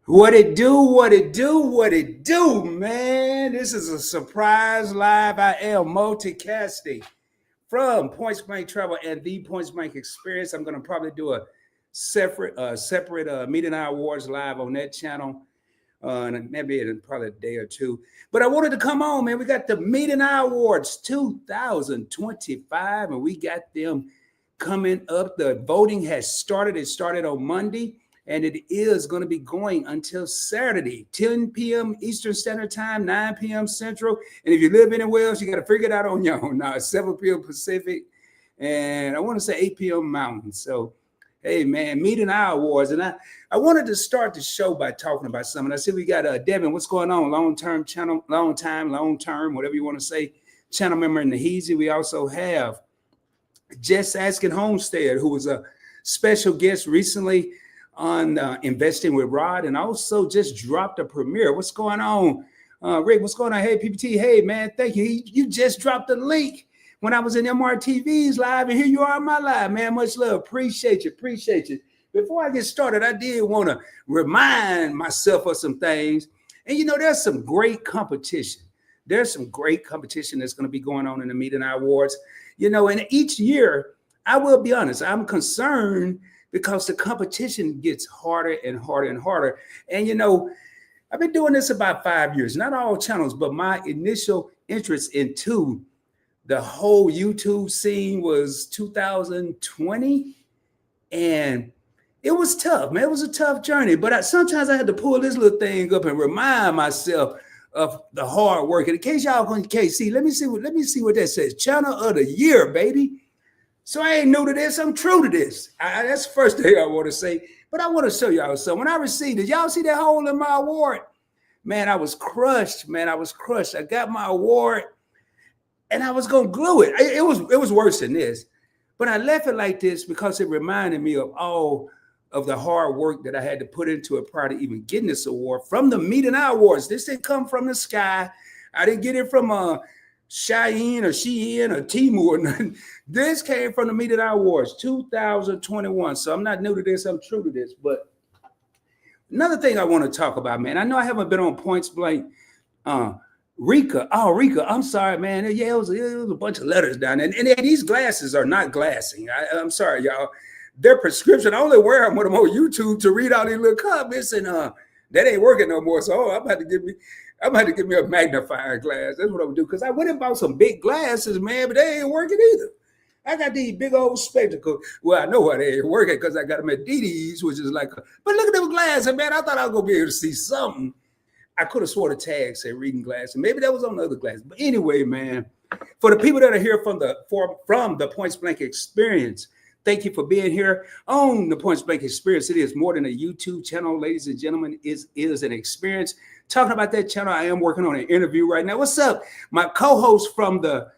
What it do, what it do, what it do, man. This is a surprise live. I am multicasting from Points Blank Travel and the Points Blank Experience. I'm going to probably do a separate Mete and I Awards live on that channel. And maybe in probably a day or two. But I wanted to come on, man. We got the Mete and I Awards 2025, and we got them coming up. The voting has started. It started on Monday, and it is going to be going until Saturday, 10 p.m. Eastern Standard Time, 9 p.m. Central. And if you live anywhere else, you got to figure it out on your own. Now, it's 7 p.m. Pacific, and I want to say 8 p.m. Mountain. So, hey, man, Mete and I Awards. And I wanted to start the show by talking about something. I see we got Devin. What's going on? Long-term channel, long-term, whatever you want to say, channel member in the Heezy. We also have Just Asking Homestead, who was a special guest recently on Investing with Rod, and also just dropped a premiere. What's going on? Rick, what's going on? Hey, PPT. Hey, man, thank you. You just dropped the link when I was in MRTV's live, and here you are on my live, man. Much love. Appreciate you. Appreciate you. Before I get started, I did want to remind myself of some things. And, you know, there's some great competition. There's some great competition that's going to be going on in the Mete and I Awards. You know, and each year, I will be honest, I'm concerned because the competition gets harder and harder and harder. And, you know, I've been doing this about 5 years, not all channels, but my initial interest into the whole YouTube scene was 2020. And it was tough, man. It was a tough journey. But sometimes I had to pull this little thing up and remind myself of the hard work. And in case y'all can't see, let me see what that says. Channel of the year, baby. So I ain't new to this. I'm true to this. That's the first thing I want to say. But I want to show y'all something. When I received it, y'all see that hole in my award? Man, I was crushed. Man, I was crushed. I got my award, and I was gonna glue it. It was worse than this, but I left it like this because it reminded me of all of the hard work that I had to put into it prior to even getting this award from the Mete and I Awards. This didn't come from the sky. I didn't get it from Shein or Timu or nothing. This came from the Mete and I Awards 2021. So I'm not new to this. I'm true to this. But another thing I want to talk about, man, I know I haven't been on Points Blank. Rika, I'm sorry, man. Yeah, it was a bunch of letters down there. And these glasses are not glassing. I'm sorry, y'all. They're prescription. I only wear them when I'm on YouTube to read all these little comments, and that ain't working no more. So I'm about to give me a magnifying glass. That's what I'm gonna do. Because I went and bought some big glasses, man, but they ain't working either. I got these big old spectacles. Well, I know why they ain't working because I got them at DD's, which is like, but look at them glasses, man. I thought I was gonna be able to see something. I could have swore the tag said reading glasses. Maybe that was on the other glasses. But anyway, man, for the people that are here from the Points Blank Experience, thank you for being here on the Points Blank Experience. It is more than a YouTube channel, ladies and gentlemen. It is an experience. Talking about that channel, I am working on an interview right now. What's up? My co-host from the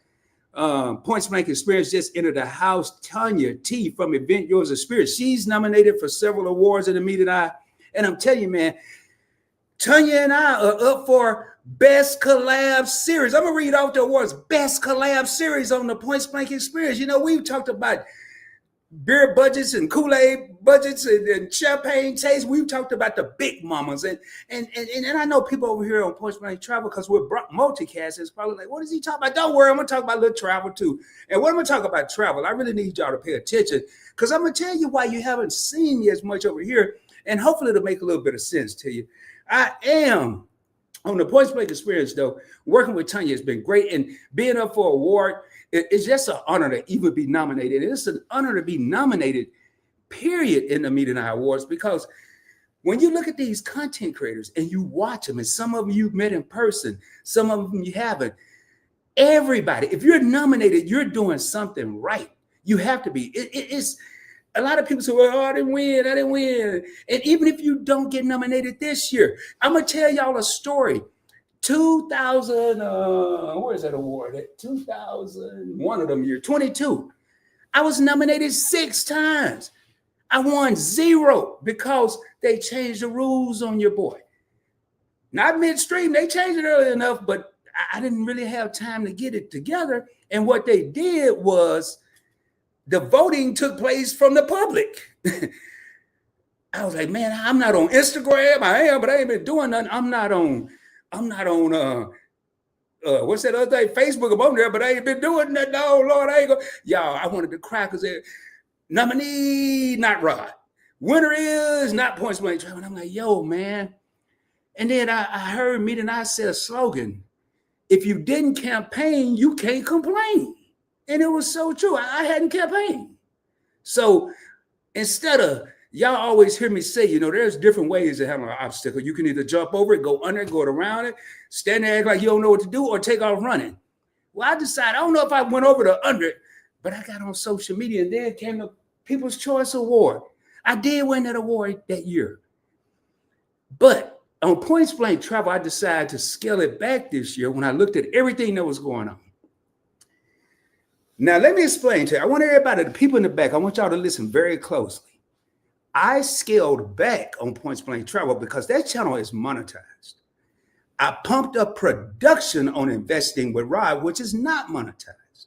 Points Blank Experience just entered the house, Tanya T from Event Yours Experience. She's nominated for several awards in the Mete and I. And I'm telling you, man, Tanya and I are up for Best Collab Series. I'm going to read off the awards. Best Collab Series on the Points Blank Experience. You know, we've talked about beer budgets and Kool-Aid budgets and champagne taste. We've talked about the big mamas. And I know people over here on Points Blank Travel, because we're multicasters, probably like, what is he talking about? Don't worry, I'm going to talk about a little travel too. And when I'm going to talk about travel, I really need y'all to pay attention, because I'm going to tell you why you haven't seen me as much over here, and hopefully it'll make a little bit of sense to you. I am on the Points Blank Experience, though. Working with Tanya has been great, and being up for an award, it's just an honor to even be nominated. And it's an honor to be nominated, period, in the Mete and I Awards, because when you look at these content creators and you watch them, and some of them you've met in person, some of them you haven't, everybody, if you're nominated, you're doing something right. You have to be. It's a lot of people say, well, I didn't win. And even if you don't get nominated this year, I'm going to tell y'all a story. 2000, where's that award at? 2000, one of them year, 22. I was nominated 6 times. I won 0 because they changed the rules on your boy. Not midstream, they changed it early enough, but I didn't really have time to get it together. And what they did was, the voting took place from the public. I was like, man, I'm not on Instagram. I am, but I ain't been doing nothing. I'm not on what's that other thing? Facebook, I'm on there, but I ain't been doing nothing. No, Lord, I ain't go. Y'all, I wanted to cry because nominee, not Rod. Winner is not Points Blank Travel. And I'm like, yo, man. And then I heard Mete and I said a slogan. If you didn't campaign, you can't complain. And it was so true. I hadn't campaigned. So instead of, y'all always hear me say, there's different ways to handle an obstacle. You can either jump over it, go under it, go around it, stand there, act like you don't know what to do, or take off running. Well, I decided, I don't know if I went over the under it, but I got on social media, and then came the People's Choice Award. I did win that award that year. But on Points Blank Travel, I decided to scale it back this year when I looked at everything that was going on. Now, let me explain to you. I want everybody, the people in the back, I want y'all to listen very closely. I scaled back on Points Blank Travel because that channel is monetized. I pumped up production on Investing with Rod, which is not monetized.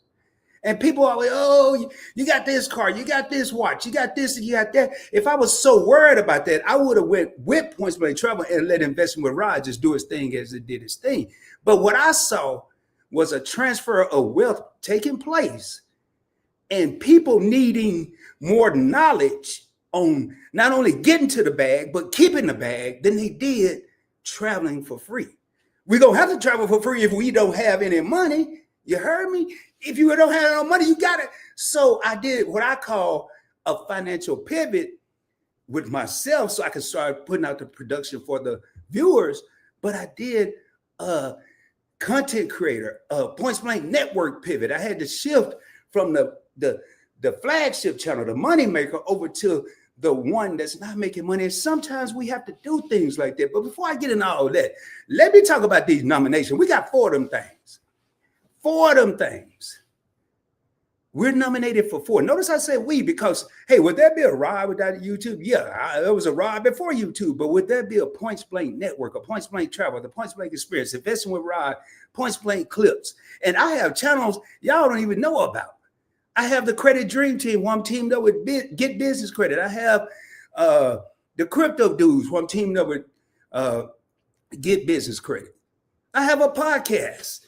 And people are like, oh, you got this car, you got this watch, you got this, and you got that. If I was so worried about that, I would have went with Points Blank Travel and let Investing with Rod just do its thing as it did its thing. But what I saw was a transfer of wealth taking place and people needing more knowledge on not only getting to the bag, but keeping the bag than they did traveling for free. We're going to have to travel for free if we don't have any money. You heard me? If you don't have no money, you got it. So I did what I call a financial pivot with myself so I could start putting out the production for the viewers. But I did a content creator, a Points Blank network pivot. I had to shift from the flagship channel, the money maker, over to the one that's not making money. And sometimes we have to do things like that. But before I get into all that, let me talk about these nominations. We got 4 of them things. 4 of them things. We're nominated for 4. Notice I said we because, hey, would there be a Rod without YouTube? Yeah, there was a Rod before YouTube, but would there be a Points Blank network, a Points Blank Travel, the Points Blank Experience, Investing with Rod, Points Blank Clips? And I have channels y'all don't even know about. I have the Credit Dream Team, who I'm teamed up with Get Business Credit. I have the Crypto Dudes, who I'm teamed up with Get Business Credit. I have a podcast.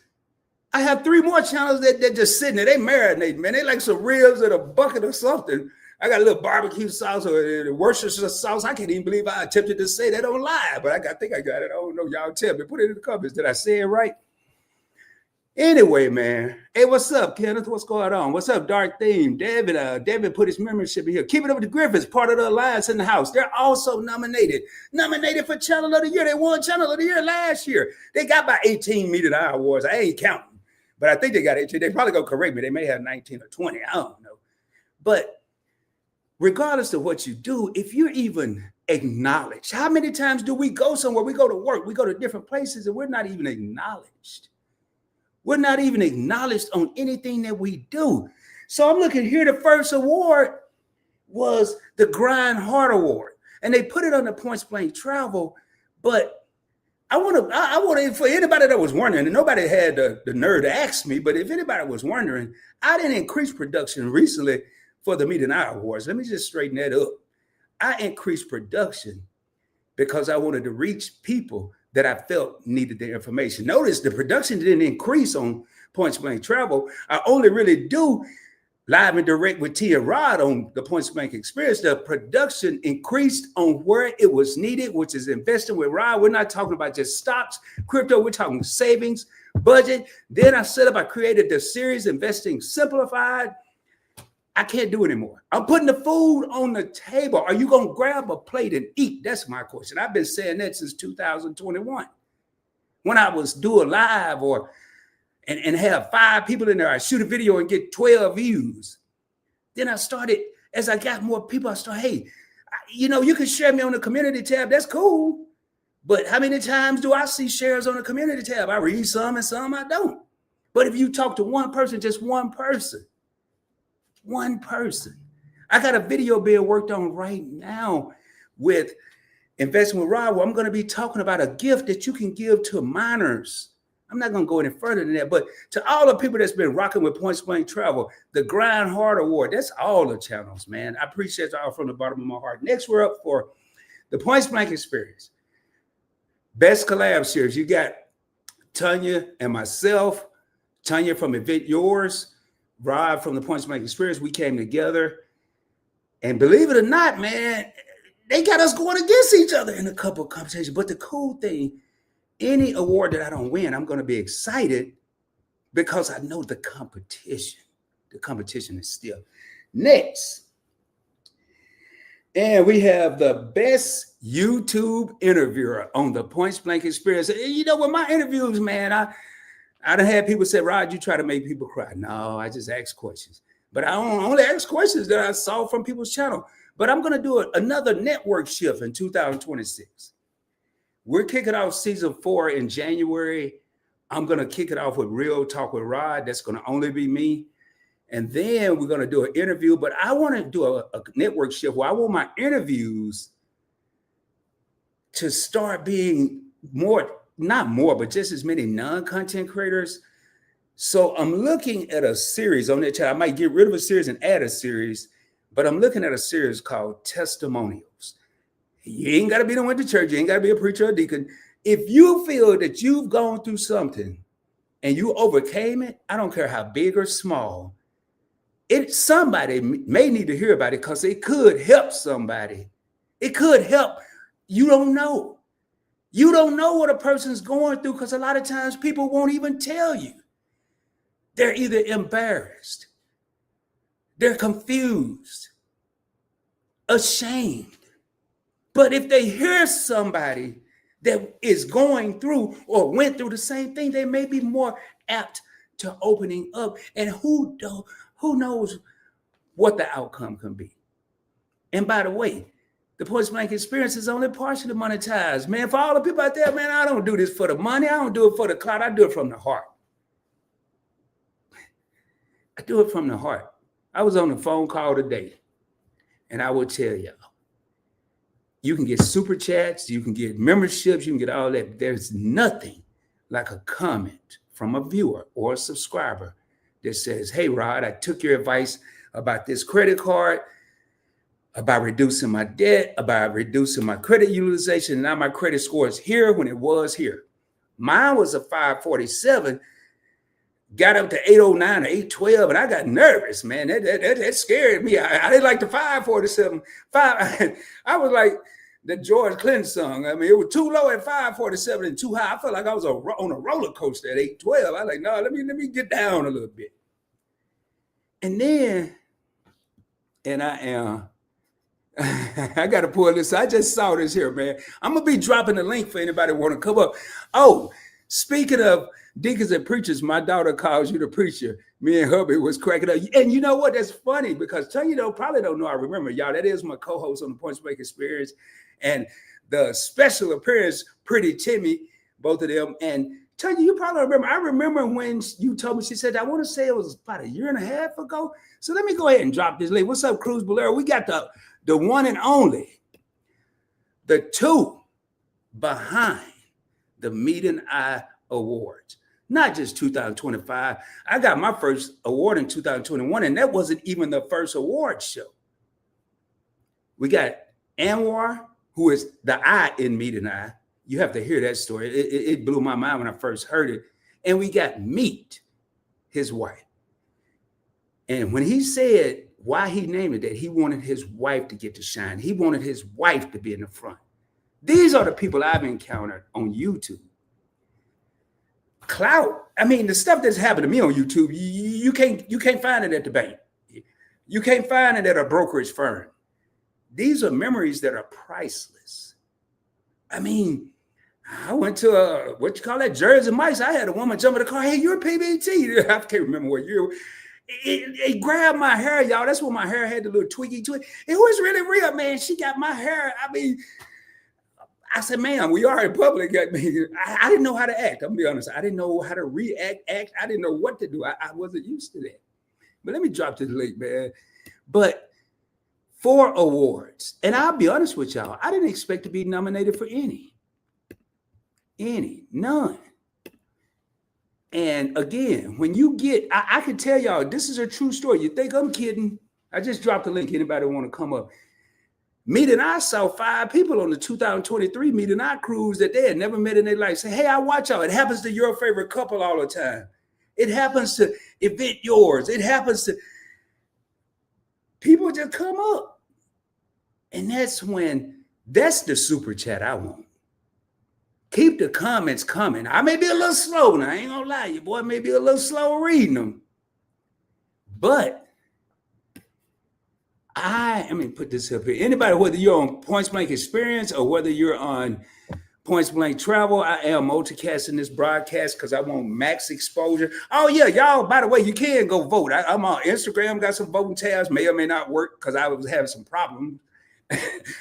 I have 3 more channels that just sitting there. They marinate, man. They like some ribs in a bucket or something. I got a little barbecue sauce or Worcestershire sauce. I can't even believe I attempted to say that on live, but I think I got it. I don't know. Y'all tell me. Put it in the comments. Did I say it right? Anyway, man. Hey, what's up, Kenneth? What's going on? What's up, Dark Theme? David put his membership in here. Keep it up with the Griffiths, part of the Alliance in the house. They're also nominated for Channel of the Year. They won Channel of the Year last year. They got about 18 Mete and I Awards. I ain't counting. But I think they got 18. They probably gonna correct me. They may have 19 or 20. I don't know. But regardless of what you do, if you're even acknowledged, how many times do we go somewhere? We go to work, we go to different places, and we're not even acknowledged. We're not even acknowledged on anything that we do. So I'm looking here. The first award was the Grind Hard Award, and they put it on the Points Blank Travel, but I want to, for anybody that was wondering, and nobody had the nerve to ask me, but if anybody was wondering, I didn't increase production recently for the Mete and I Awards. Let me just straighten that up. I increased production because I wanted to reach people that I felt needed the information. Notice the production didn't increase on Points Blank Travel. I only really do live and direct with T and Rod on the Points Blank Experience. The production increased on where it was needed, which is Investing with Rod. We're not talking about just stocks, crypto. We're talking savings, budget. Then I created the series Investing Simplified. I can't do anymore. I'm putting the food on the table. Are you going to grab a plate and eat? That's my question. I've been saying that since 2021. When I was doing live and have 5 people in there, I shoot a video and get 12 views. Then I started, as I got more people, I started, hey, you can share me on the community tab. That's cool. But how many times do I see shares on the community tab? I read some and some I don't. But if you talk to one person, just one person. I got a video being worked on right now with Investing with Rod, where I'm going to be talking about a gift that you can give to minors. I'm not going to go any further than that, but to all the people that's been rocking with Points Blank Travel, the Grind Hard Award, that's all the channels, man. I appreciate y'all from the bottom of my heart. Next, we're up for The Point Blank Experience. Best collab series. You got Tanya and myself, Tanya from Event Yours, Rob from the Point Blank Experience. We came together. And believe it or not, man, they got us going against each other in a couple of competitions. But the cool thing, any award that I don't win, I'm going to be excited because I know the competition. The competition is still next. And we have the best YouTube interviewer on the Point Blank Experience. You know, with my interviews, man, I done had people say, Rod, you try to make people cry. No, I just ask questions. But I only ask questions that I saw from people's channel. But I'm going to do another network shift in 2026. We're kicking off season 4 in January. I'm going to kick it off with Real Talk with Rod. That's going to only be me. And then we're going to do an interview. But I want to do a network shift where I want my interviews to start being not more, but just as many non-content creators. So I'm looking at a series on that channel. I might get rid of a series and add a series, but I'm looking at a series called Testimonials. You ain't got to be the one to church. You ain't got to be a preacher or a deacon. If you feel that you've gone through something and you overcame it, I don't care how big or small, somebody may need to hear about it because it could help somebody. It could help. You don't know. You don't know what a person's going through because a lot of times people won't even tell you. They're either embarrassed, they're confused, ashamed. But if they hear somebody that is going through or went through the same thing, they may be more apt to opening up. And who knows what the outcome can be. And by the way, the Point Blank Experience is only partially monetized. Man, for all the people out there, man, I don't do this for the money. I don't do it for the clout. I do it from the heart. I do it from the heart. I was on a phone call today, and I will tell y'all, you can get super chats, you can get memberships, you can get all that. There's nothing like a comment from a viewer or a subscriber that says, hey, Rod, I took your advice about this credit card, about reducing my debt, about reducing my credit utilization. And now my credit score is here when it was here. Mine was a 547, got up to 809 or 812, and I got nervous, man. That scared me. I didn't like the 547. I was like the George Clinton song. I mean, it was too low at 547 and too high. I felt like I was on a roller coaster at 812. I was like, no, let me get down a little bit. And then, I got to pull this. I just saw this here, man. I'm going to be dropping the link for anybody who want to come up. Oh, speaking of deacons and preachers, my daughter calls you the preacher. Me and hubby was cracking up. And you know what? That's funny because Tanya probably don't know. I remember, y'all. That is my co-host on the Point Blank Experience. And the special appearance, Pretty Timmy, both of them. And Tanya, you probably remember. I remember when you told me, she said, I want to say it was about 1.5 years ago. So let me go ahead and drop this link. What's up, Cruz Bolero? We got the one and only, the two behind the Mete and I Awards. Not just 2025. I got my first award in 2021, and that wasn't even the first award show. We got Anwar, who is the I in Mete and I. You have to hear that story. It blew my mind when I first heard it. And we got Mete, his wife. And when he said why he named it that, he wanted his wife to get to shine. He wanted his wife to be in the front. These are the people I've encountered on YouTube. Clout. I mean, the stuff that's happened to me on YouTube, you can't find it at the bank. You can't find it at a brokerage firm. These are memories that are priceless. I mean, I went to Jersey Mike's. I had a woman jump in the car. Hey, you're PBT. I can't remember what year. It grabbed my hair, y'all. That's when my hair had the little twiggy twig. It was really real, man. She got my hair. I mean, I said, ma'am, we are in public. I didn't know how to act. I'm gonna be honest. I didn't know how to react, act. I didn't know what to do. I wasn't used to that. But let me drop this link, man. But 4 awards. And I'll be honest with y'all. I didn't expect to be nominated for any. None. And again, when you get, I can tell y'all, this is a true story. You think I'm kidding? I just dropped the link. Anybody want to come up? Mete and I saw 5 people on the 2023 Mete and I cruise that they had never met in their life. Say, hey, I watch y'all. It happens to your favorite couple all the time. It happens to Event Yours. It happens to people just come up. And that's the super chat I want. Keep the comments coming. I may be a little slow now. I ain't gonna lie. Your boy may be a little slow reading them. But let me put this up here. Anybody, whether you're on Points Blank Experience or whether you're on Points Blank Travel, I am multicasting this broadcast because I want max exposure. Oh, yeah, y'all, by the way, you can go vote. I'm on Instagram, got some voting tabs, may or may not work because I was having some problems.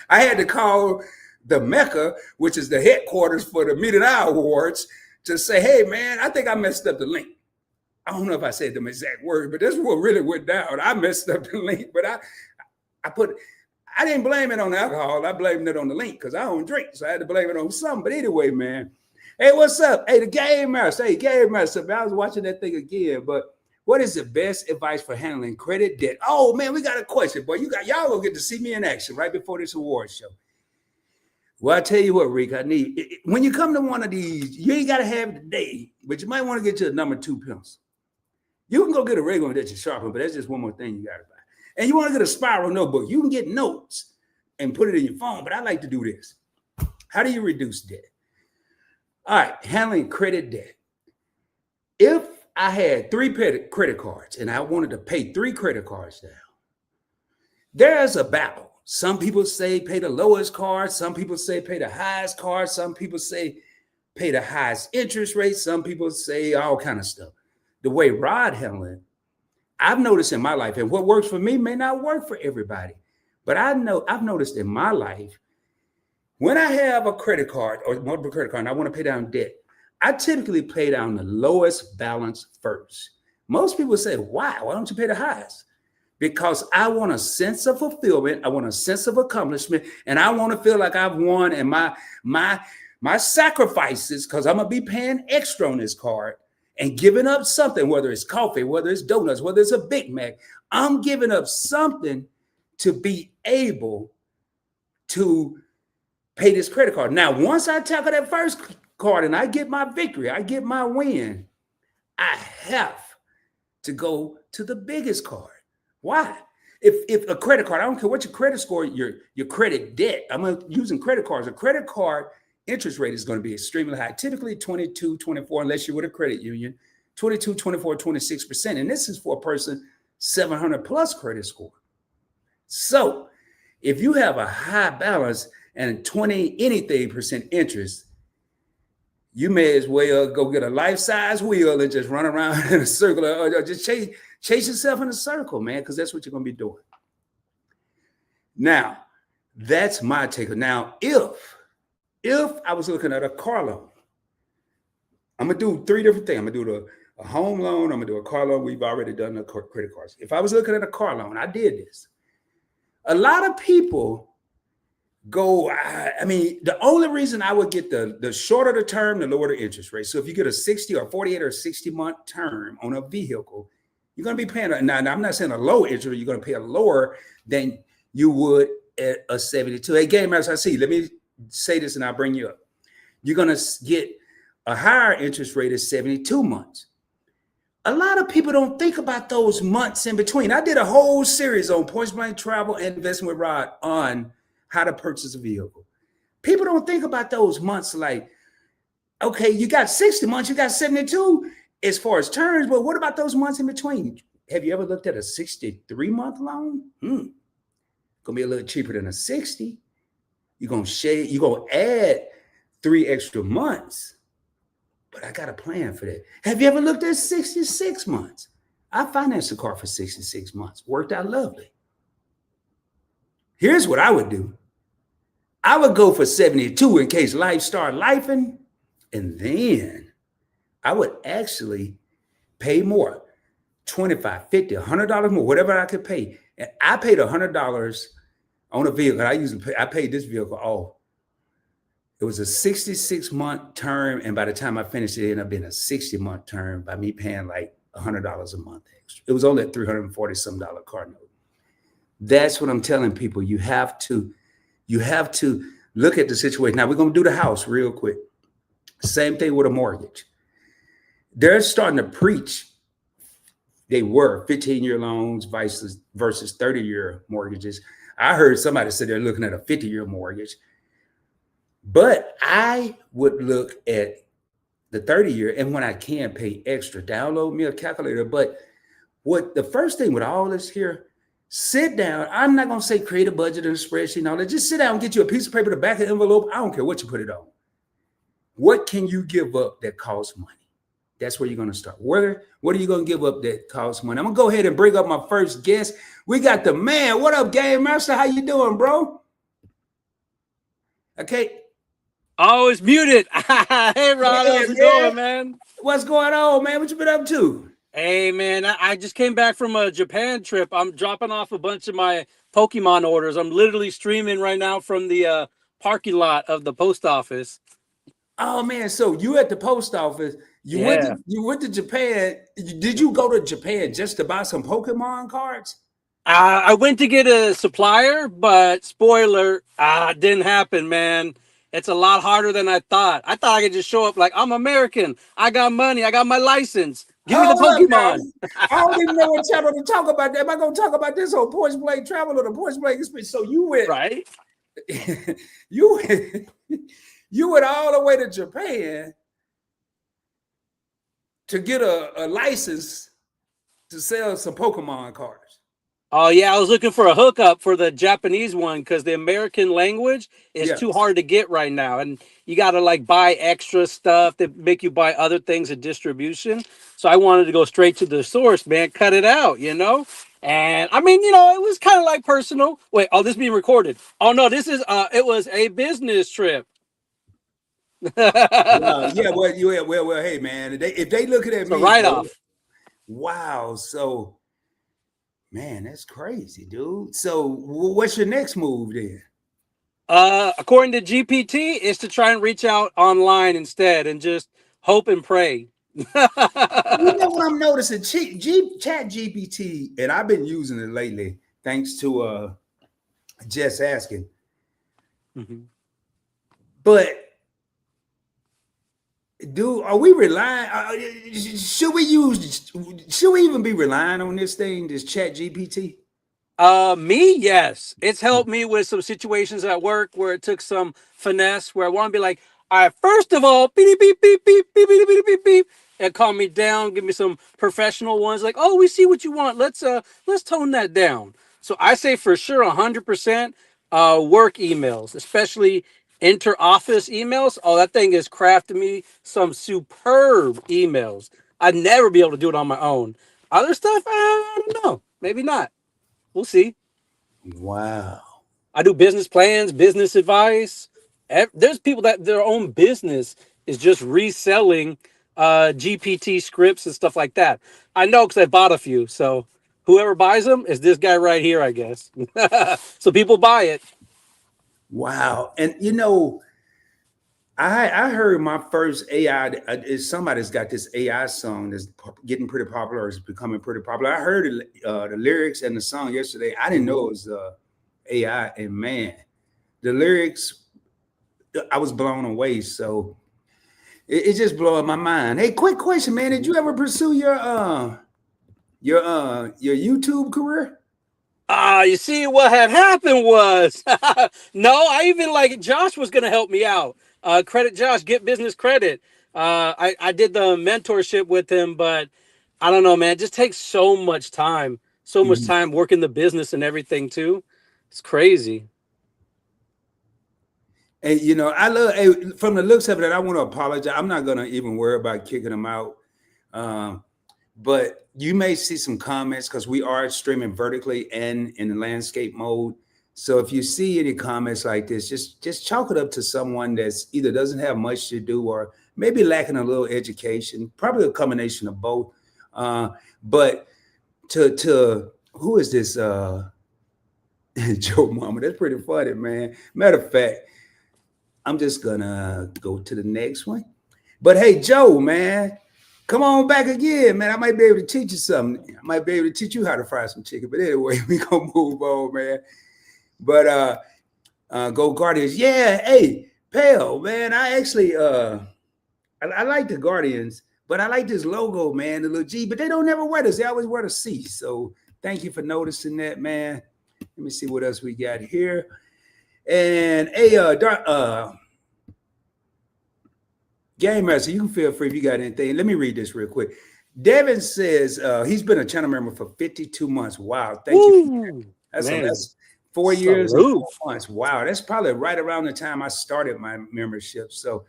I had to call the Mecca, which is the headquarters for the Mete and I Awards, to say, hey, man, I think I messed up the link. I don't know if I said them exact words, but that's what really went down. I messed up the link, but I didn't blame it on the alcohol. I blamed it on the link because I don't drink. So I had to blame it on something. But anyway, man. Hey, what's up? Hey, the Game Master. Hey, Game Master. Man, I was watching that thing again. But what is the best advice for handling credit debt? Oh, man, we got a question. Boy, y'all gonna get to see me in action right before this award show. Well, I tell you what, Rick, when you come to one of these, you ain't got to have it today, but you might want to get you a number 2 pencil. You can go get a regular one that you sharpen, but that's just one more thing you got to buy. And you want to get a spiral notebook. You can get notes and put it in your phone, but I like to do this. How do you reduce debt? All right, handling credit debt. If I had 3 credit cards and I wanted to pay 3 credit cards down, there's a battle. Some people say pay the lowest card. Some people say pay the highest card. Some people say pay the highest interest rate. Some people say all kind of stuff. The way Rod handled it, I've noticed in my life, and what works for me may not work for everybody, but I've noticed in my life, when I have a credit card or multiple credit card and I want to pay down debt, I typically pay down the lowest balance first. Most people say, why? Why don't you pay the highest? Because I want a sense of fulfillment, I want a sense of accomplishment, and I want to feel like I've won, and my sacrifices, because I'm gonna be paying extra on this card and giving up something, whether it's coffee, whether it's donuts, whether it's a Big Mac, I'm giving up something to be able to pay this credit card. Now, once I tackle that first card and I get my victory, I get my win, I have to go to the biggest card. Why? If a credit card, I don't care what your credit score, your credit debt, I'm using credit cards. A credit card interest rate is going to be extremely high, typically 22, 24, unless you're with a credit union, 22, 24, 26%. And this is for a person 700 plus credit score. So if you have a high balance and 20 anything percent interest, you may as well go get a life-size wheel and just run around in a circle or just chase yourself in a circle, man, because that's what you're going to be doing. Now, that's my take. Now, if I was looking at a car loan, I'm going to do 3 different things. I'm going to do a home loan. I'm going to do a car loan. We've already done the credit cards. If I was looking at a car loan, I did this. A lot of people go, the only reason I would get the shorter the term, the lower the interest rate. So if you get a 60 or 48 or 60-month term on a vehicle, you're going to be paying, now I'm not saying a low interest, you're going to pay a lower than you would at a 72. Hey, Game Master, I see. Let me say this and I'll bring you up. You're going to get a higher interest rate at 72 months. A lot of people don't think about those months in between. I did a whole series on Points Blank Travel and Investment with Rod on how to purchase a vehicle. People don't think about those months like, okay, you got 60 months, you got 72 as far as terms, but what about those months in between? Have you ever looked at a 63-month loan? Gonna be a little cheaper than a 60. You're gonna add 3 extra months, but I got a plan for that. Have you ever looked at 66 months? I financed a car for 66 months, worked out lovely. Here's what I would do. I would go for 72 in case life started lifing, and then I would actually pay more, $25, $50, $100 more, whatever I could pay. And I paid $100 on a vehicle. I paid this vehicle off. It was a 66-month term, and by the time I finished, it ended up being a 60-month term by me paying like $100 a month extra. It was only a $340-some car note. That's what I'm telling people. You have to You have to look at the situation. Now we're going to do the house real quick. Same thing with a mortgage. They're starting to preach. They were 15-year loans versus 30-year mortgages. I heard somebody say they're looking at a 50-year mortgage. But I would look at the 30-year, and when I can pay extra, download me a calculator. But what the first thing with all this here, sit down. I'm not going to say create a budget and a spreadsheet and all that. Just sit down and get you a piece of paper, the back of the envelope. I don't care what you put it on. What can you give up that costs money? That's where you're going to start. What are you going to give up that costs money? I'm going to go ahead and bring up my first guest. We got the man. What up, Game Master? How you doing, bro? Okay. Oh, it's muted. Hey, Ron, how's it going, man? What's going on, man? What you been up to? Hey, man, I just came back from a Japan trip. I'm dropping off a bunch of my Pokemon orders. I'm literally streaming right now from the parking lot of the post office. Oh, man. So you at the post office. You went to Japan. Did you go to Japan just to buy some Pokemon cards? I went to get a supplier, but spoiler, didn't happen, man. It's a lot harder than I thought. I thought I could just show up like, I'm American. I got money. I got my license. Give me the Pokemon. I don't even know what channel to talk about that. Am I going to talk about this on Points Blank Travel or the Points Blank Experience? So you went, right? you went all the way to Japan to get a license to sell some Pokemon cards. Oh, yeah, I was looking for a hookup for the Japanese one because the American language is too hard to get right now. And you got to like buy extra stuff that make you buy other things at distribution. So I wanted to go straight to the source, man, cut it out, you know? And I mean, you know, it was kind of like personal. Wait, oh, this is being recorded. Oh, no, this is, it was a business trip. Well, hey, man, if they looking at me, right off. Wow. So, man, that's crazy, dude. So what's your next move then? According to GPT, is to try and reach out online instead and just hope and pray. You know what I'm noticing? Chat GPT, and I've been using it lately, thanks to Just Asking. Mm-hmm. But dude, are we relying? Should we even be relying on this thing, this Chat GPT? Me, yes. It's helped me with some situations at work where it took some finesse where I want to be like, all right, first of all, beep, beep, beep, beep, beep, beep, beep, beep, beep, and calm me down, give me some professional ones like, oh, we see what you want. Let's tone that down. So I say for sure 100% work emails, especially inter-office emails. Oh, that thing is crafting me some superb emails. I'd never be able to do it on my own. Other stuff, I don't know. Maybe not. We'll see. Wow. I do business plans, business advice. There's people that their own business is just reselling GPT scripts and stuff like that. I know because I bought a few. So whoever buys them is this guy right here, I guess. So people buy it. Wow. And you know, I heard my first AI is somebody's got this AI song that's getting pretty popular, or is becoming pretty popular. I heard the lyrics and the song yesterday. I didn't know it was AI, and man, the lyrics, I was blown away. So it just blowing my mind. Hey, quick question, man. Did you ever pursue your YouTube career? You see, what had happened was, no, I even like Josh was going to help me out. Credit Josh, get business credit. I did the mentorship with him, but I don't know, man. It just takes so much time working the business and everything too. It's crazy. And you know, I love from the looks of it. I want to apologize. I'm not gonna even worry about kicking them out. But you may see some comments because we are streaming vertically and in the landscape mode. So if you see any comments like this, just chalk it up to someone that's either doesn't have much to do or maybe lacking a little education, probably a combination of both. But to who is this? Joe Mama, that's pretty funny, man. Matter of fact, I'm just gonna go to the next one. But hey, Joe, man, come on back again, man. I might be able to teach you something. I might be able to teach you how to fry some chicken. But anyway, we gonna move on, man. But Go Guardians. Yeah, hey, Pale, man. I actually I like the Guardians, but I like this logo, man, the little G, but they don't never wear this. They always wear the C. So thank you for noticing that, man. Let me see what else we got here. And hey, Game Master, you can feel free if you got anything. Let me read this real quick. Devin says he's been a channel member for 52 months. Wow, thank you. Ooh, man. That's 4 years and Salute. 4 months. Wow, that's probably right around the time I started my membership. So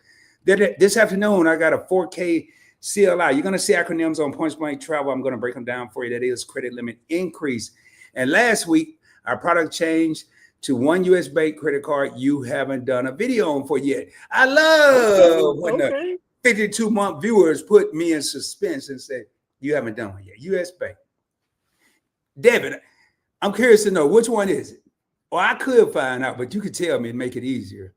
this afternoon, I got a 4K CLI. You're going to see acronyms on Points Blank Travel. I'm going to break them down for you. That is credit limit increase. And last week, our product changed to one US Bank credit card you haven't done a video on for yet. I love when the 52-month viewers put me in suspense and say, you haven't done one yet. US Bank. David, I'm curious to know which one is it? Or I could find out, but you could tell me and make it easier.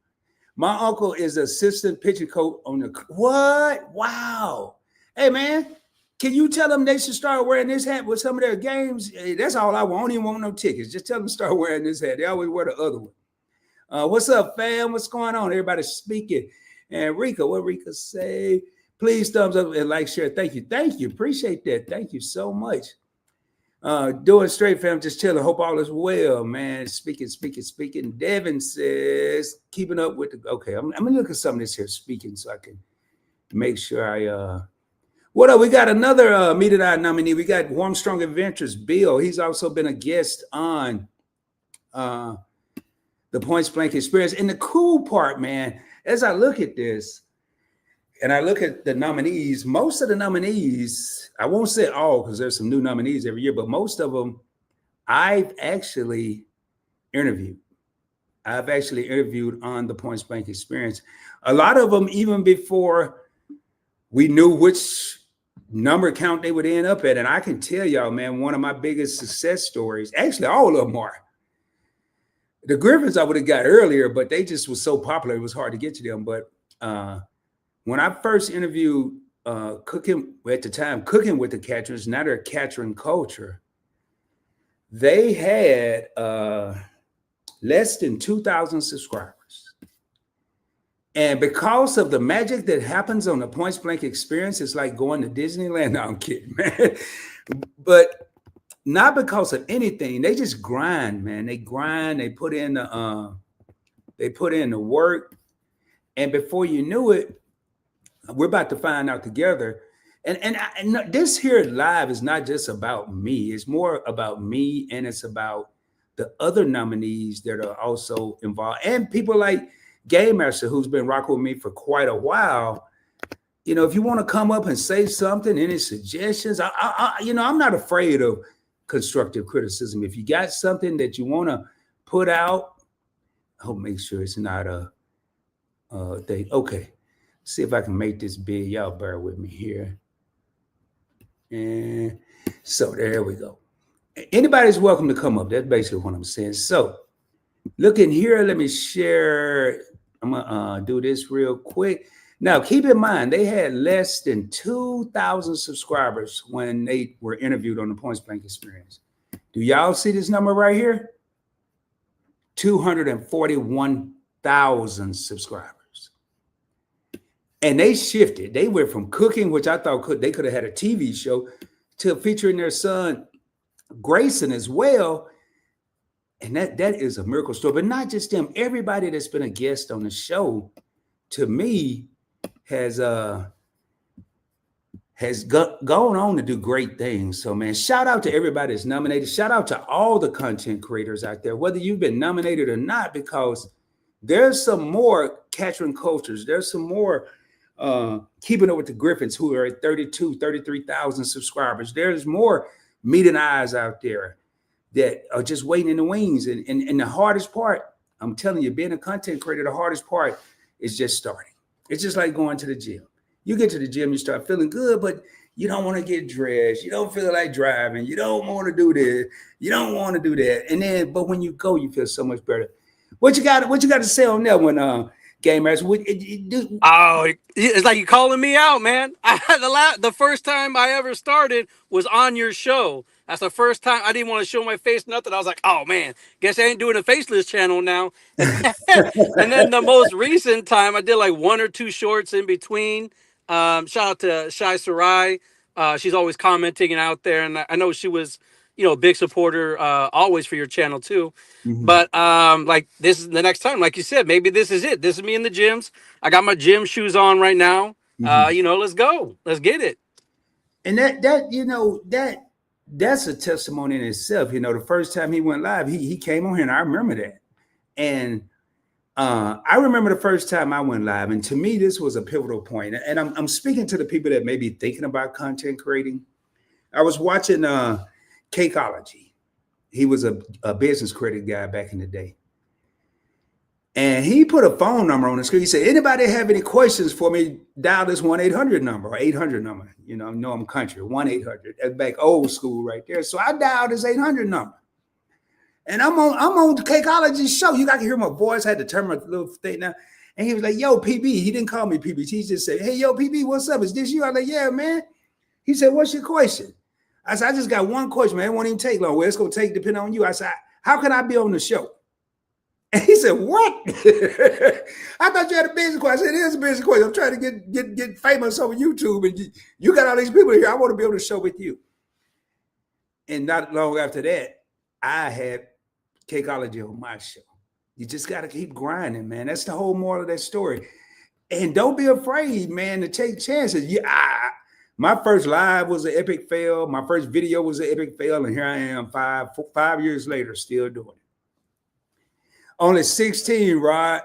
My uncle is assistant pitching coach on the what? Wow. Hey man, can you tell them they should start wearing this hat with some of their games? Hey, that's all I want. I don't even want no tickets. Just tell them to start wearing this hat. They always wear the other one. What's up, fam? What's going on? Everybody's speaking. And Rika, what Rika say? Please thumbs up and like, share. Thank you. Thank you. Appreciate that. Thank you so much. Doing straight, fam. Just chilling. Hope all is well, man. Speaking. Devin says, keeping up with the. Okay, I'm gonna look at some of this here speaking so I can make sure I. What up? We got another Mete and I nominee. We got Warm Strong Adventures Bill. He's also been a guest on the Points Blank Experience. And the cool part, man, as I look at this, and I look at the nominees, most of the nominees, I won't say all because there's some new nominees every year, but most of them I've actually interviewed. I've actually interviewed on the Points Blank Experience. A lot of them, even before we knew which number count they would end up at. And I can tell y'all, man, one of my biggest success stories, actually all of them are. The Griffins I would have got earlier, but they just were so popular, it was hard to get to them. But when I first interviewed cooking with the Catchers, now they're Catching Culture, they had less than 2,000 subscribers. And because of the magic that happens on the Points Blank Experience, it's like going to Disneyland. No, I'm kidding, man. But not because of anything. They just grind, man. They grind. They put in the work. And before you knew it, we're about to find out together. And this here live is not just about me. It's more about me, and it's about the other nominees that are also involved, and people like Game Master, who's been rocking with me for quite a while. You know, if you want to come up and say something, any suggestions, I'm not afraid of constructive criticism. If you got something that you want to put out, I'll make sure it's not a thing. Okay, see if I can make this big. Y'all bear with me here. And so there we go. Anybody's welcome to come up. That's basically what I'm saying. So look in here. Let me share. I'm gonna do this real quick. Now, keep in mind, they had less than 2,000 subscribers when they were interviewed on the Points Blank Experience. Do y'all see this number right here? 241,000 subscribers. And they shifted. They went from cooking, which I thought they could have had a TV show, to featuring their son, Grayson, as well. And that is a miracle story. But not just them. Everybody that's been a guest on the show, to me, has gone on to do great things. So, man, shout out to everybody that's nominated. Shout out to all the content creators out there, whether you've been nominated or not, because there's some more Catching Cultures. There's some more Keeping Up with the Griffins who are at 33,000 subscribers. There's more Mete and I's out there that are just waiting in the wings. And the hardest part, I'm telling you, being a content creator, the hardest part is just starting. It's just like going to the gym. You get to the gym, you start feeling good, but you don't want to get dressed. You don't feel like driving. You don't want to do this. You don't want to do that. And then, but when you go, you feel so much better. What you got to say on that one, Game Master? Oh, it's like you calling me out, man. The first time I ever started was on your show. That's the first time I didn't want to show my face, nothing. I was like, oh man, guess I ain't doing a faceless channel now. And then the most recent time, I did like one or two shorts in between. Shout out to Shai Sarai. She's always commenting out there, and I know she was, a big supporter always for your channel too. Mhm. But like this is the next time, like you said, maybe this is it. This is me in the gyms. I got my gym shoes on right now. Mhm. Let's go. Let's get it. And that's a testimony in itself. The first time he went live, he came on here, and I remember that. And I remember the first time I went live, and to me, this was a pivotal point. And I'm speaking to the people that may be thinking about content creating. I was watching Cakeology. He was a business credit guy back in the day. And he put a phone number on the screen. He said, anybody have any questions for me, dial this 1-800 number or 800 number. Know I'm country, 1-800. That's back old school right there. So I dialed this 800 number. And I'm on Cakeology's show. You got to hear my voice. I had to turn my little thing down. And he was like, yo, PB. He didn't call me PB. He just said, hey, yo, PB, what's up? Is this you? I was like, yeah, man. He said, what's your question? I said, I just got one question, man. It won't even take long. Well, it's going to take depending on you. I said, how can I be on the show? And he said, what? I thought you had a business question. I said, it is a business question. I'm trying to get famous over YouTube. And you got all these people here. I want to be on the show with you. And not long after that, I had Cakeology on my show. You just got to keep grinding, man. That's the whole moral of that story. And don't be afraid, man, to take chances. My first live was an epic fail. My first video was an epic fail. And here I am 5 years later, still doing it. Only 16, Rod.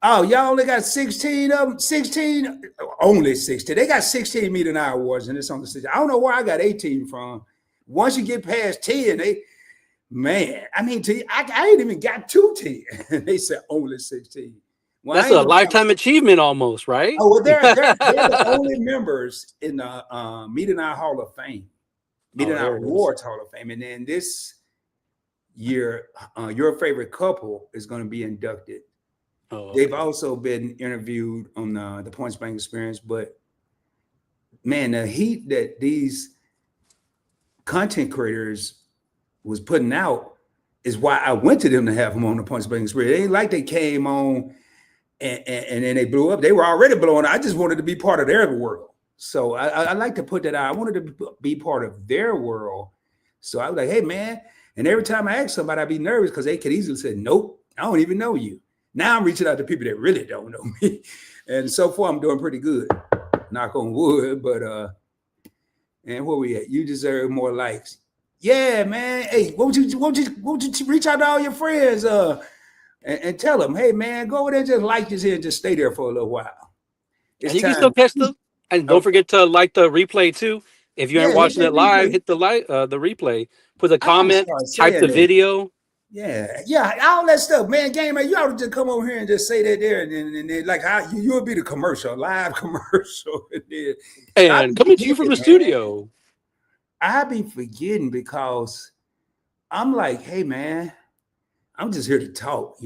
Oh, y'all only got 16 of them? 16? Only 16. They got 16 Mete and I Awards, and it's on the 16. I don't know where I got 18 from. Once you get past 10, I ain't even got to 10. They said only 16. Well, That's a lifetime achievement almost, right? Oh, well, they're the only members in the Mete and I Hall of Fame, Mete and I Awards Hall of Fame. And then this year, your favorite couple is going to be inducted. Oh, okay. They've also been interviewed on the Points Bank Experience, but man, the heat that these content creators was putting out is why I went to them to have them on the Points Bank Experience. It ain't like they came on and then they blew up. They were already blowing. I just wanted to be part of their world. So I like to put that out. I wanted to be part of their world. So I was like, hey, man. And every time I ask somebody, I'd be nervous because they could easily say, nope, I don't even know you. Now I'm reaching out to people that really don't know me. And so far, I'm doing pretty good. Knock on wood. But, and where we at? You deserve more likes. Yeah, man. Hey, won't you reach out to all your friends and tell them, hey, man, go over there and just like this here and just stay there for a little while. And you can still catch them. And don't forget to like the replay, too. If you aren't watching it live, hit the replay. Put a comment, type the video. Yeah, all that stuff, man. Gamer, you ought to just come over here and just say that there, and then like how you'll be the commercial, live commercial, and coming to you from the studio. I be forgetting because I'm like, hey, man, I'm just here to talk,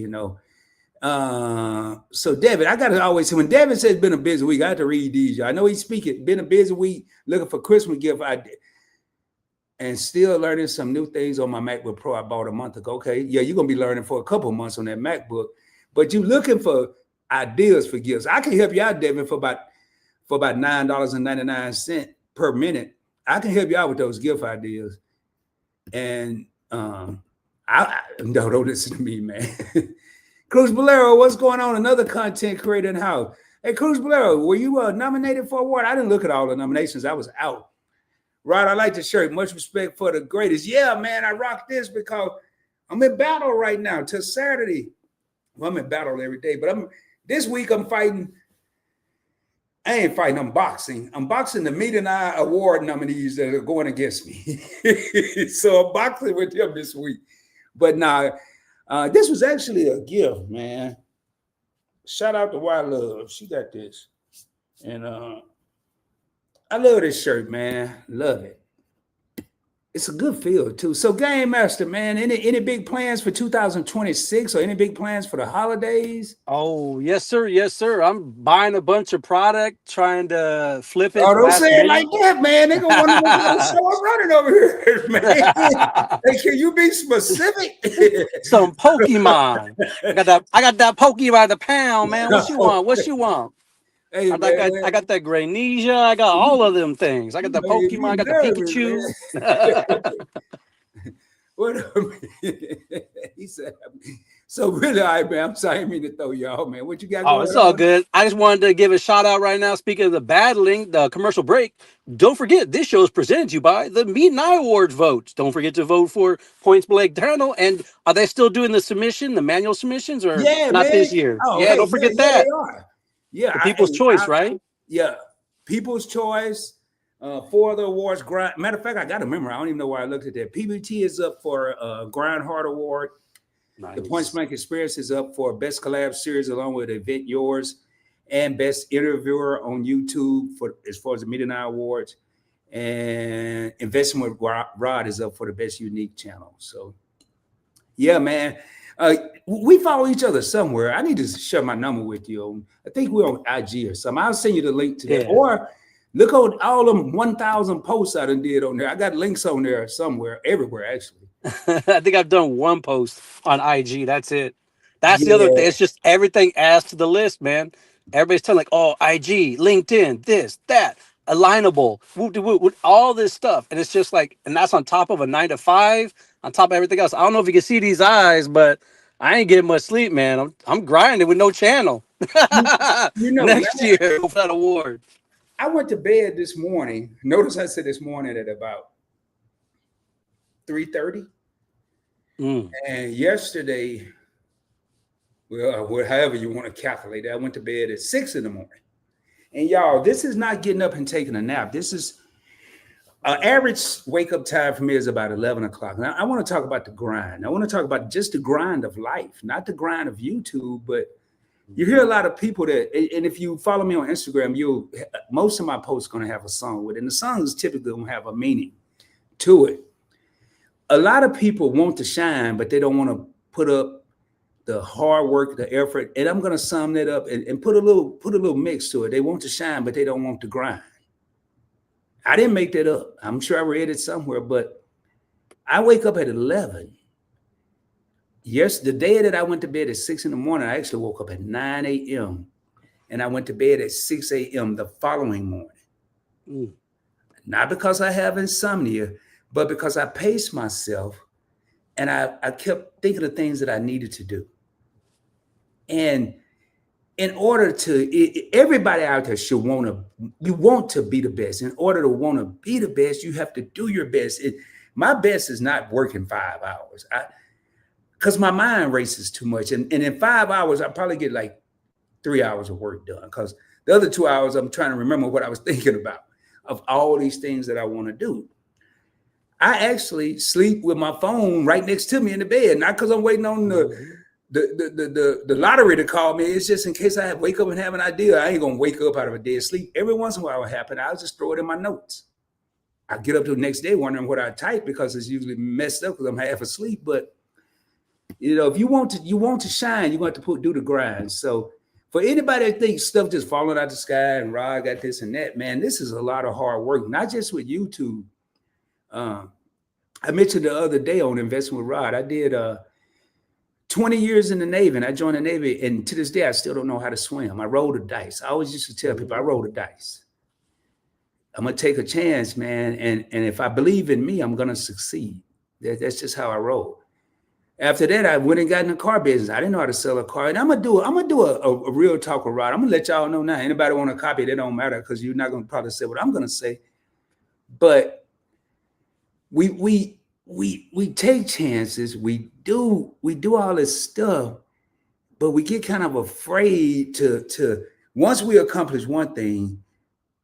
So David, I gotta always say when David says it's been a busy week, I have to read these. I know he's speaking, been a busy week looking for Christmas gift. And still learning some new things on my MacBook Pro I bought a month ago. Okay, yeah, you're gonna be learning for a couple of months on that MacBook, but you're looking for ideas for gifts. I can help you out, David, for about $9.99 per minute. I can help you out with those gift ideas. And don't listen to me, man. Cruz Bolero, what's going on? Another content creator in the house. Hey, Cruz Bolero, were you nominated for an award? I didn't look at all the nominations. I was out. Rod, I like the shirt. Much respect for the greatest. Yeah, man, I rock this because I'm in battle right now till Saturday. Well, I'm in battle every day, but this week I'm fighting. I ain't fighting, I'm boxing. I'm boxing the Mete and I Award nominees that are going against me. So I'm boxing with them this week. But now, this was actually a gift, man. Shout out to Wild Love. She got this. And I love this shirt, man. Love it. It's a good field too. So, Game Master, man, any big plans for 2026 or any big plans for the holidays? Oh, yes, sir. Yes, sir. I'm buying a bunch of product, trying to flip Oh, it don't last say it like minute. that, man. They gonna wonder what kind of show I'm running over here, man. Hey, can you be specific? Some Pokemon. I got that Pokemon by the pound, man. What you want? What you want? Hey, I man, got that Greninja. I got all of them things. I got you the making Pokemon. me I got the nervous, Pikachu. man. What he said. So really, all right, man. I'm sorry, I didn't mean to throw y'all, man. What you got Oh, going it's all on? good. I just wanted to give a shout out right now. Speaking of the battling, the commercial break, don't forget this show is presented to you by the Mete and I Awards votes. Don't forget to vote for Points Blank Journal. And are they still doing the manual submissions, or Yeah, not man. this year? Oh, Yeah, hey, don't yeah, forget yeah, they that. are. Yeah, The People's Choice, right? yeah. People's Choice. 4 other awards. Matter of fact, I got to remember. I don't even know why I looked at that. PBT is up for Grind Hard Award. The Points Nice. Blank Experience is up for Best Collab Series along with Event Yours and Best Interviewer on YouTube for as far as the Mete and I Awards. And Investing with Rod is up for the Best Unique Channel. So, yeah, man. We follow each other somewhere. I need to share my number with you. I think we're on IG or something. I'll send you the link to that. Yeah. Or look on all them 1,000 posts I done did on there. I got links on there somewhere, everywhere, actually. I think I've done one post on IG. That's it. That's the other thing. Yeah. It's just everything adds to the list, man. Everybody's telling like, oh, IG, LinkedIn, this, that, alignable, whoop de whoop, all this stuff, and it's just like, and that's on top of a 9 to 5, on top of everything else. I don't know if you can see these eyes, but I ain't getting much sleep, man. I'm grinding with no channel. You, you know, Next year for that award. I went to bed this morning. Notice I said this morning at about 3:30. Mm. And yesterday, well, however you want to calculate it, I went to bed at 6 in the morning. And y'all, this is not getting up and taking a nap. This is average wake up time for me is about 11 o'clock. Now, I want to talk about the grind. I want to talk about just the grind of life, not the grind of YouTube, but you hear a lot of people that, and if you follow me on Instagram, most of my posts going to have a song with it. And the songs typically don't have a meaning to it. A lot of people want to shine, but they don't want to put up the hard work, the effort. And I'm going to sum that up and put a little mix to it. They want to shine, but they don't want to grind. I didn't make that up. I'm sure I read it somewhere, but I wake up at 11. Yes, the day that I went to bed at 6 in the morning, I actually woke up at 9 a.m. and I went to bed at 6 a.m. the following morning. Mm. Not because I have insomnia, but because I paced myself and I kept thinking of things that I needed to do. And in order to, everybody out there should want to be the best. In order to want to be the best, you have to do your best. My best is not working 5 hours. Because my mind races too much. And in 5 hours, I probably get like 3 hours of work done. Because the other 2 hours, I'm trying to remember what I was thinking about of all these things that I want to do. I actually sleep with my phone right next to me in the bed, not because I'm waiting on the lottery to call me. It's just in case I wake up and have an idea. I ain't gonna wake up out of a dead sleep. Every once in a while, what happen, I'll just throw it in my notes. I get up to the next day wondering what I type because it's usually messed up because I'm half asleep. But you know, if you want to shine, you're going to do the grind. So for anybody that thinks stuff just falling out the sky and Rod got this and that, man, this is a lot of hard work, not just with YouTube. I mentioned the other day on Investing with Rod, I did 20 years in the Navy, and I joined the Navy, and to this day, I still don't know how to swim. I rolled the dice. I always used to tell people, I roll the dice. I'm going to take a chance, man, and if I believe in me, I'm going to succeed. That's just how I roll. After that, I went and got in the car business. I didn't know how to sell a car, and I'm gonna do a real talk with Rod. I'm gonna let y'all know now. Anybody want to copy? That don't matter because you're not gonna probably say what I'm gonna say, but we take chances. We do all this stuff, but we get kind of afraid to once we accomplish one thing,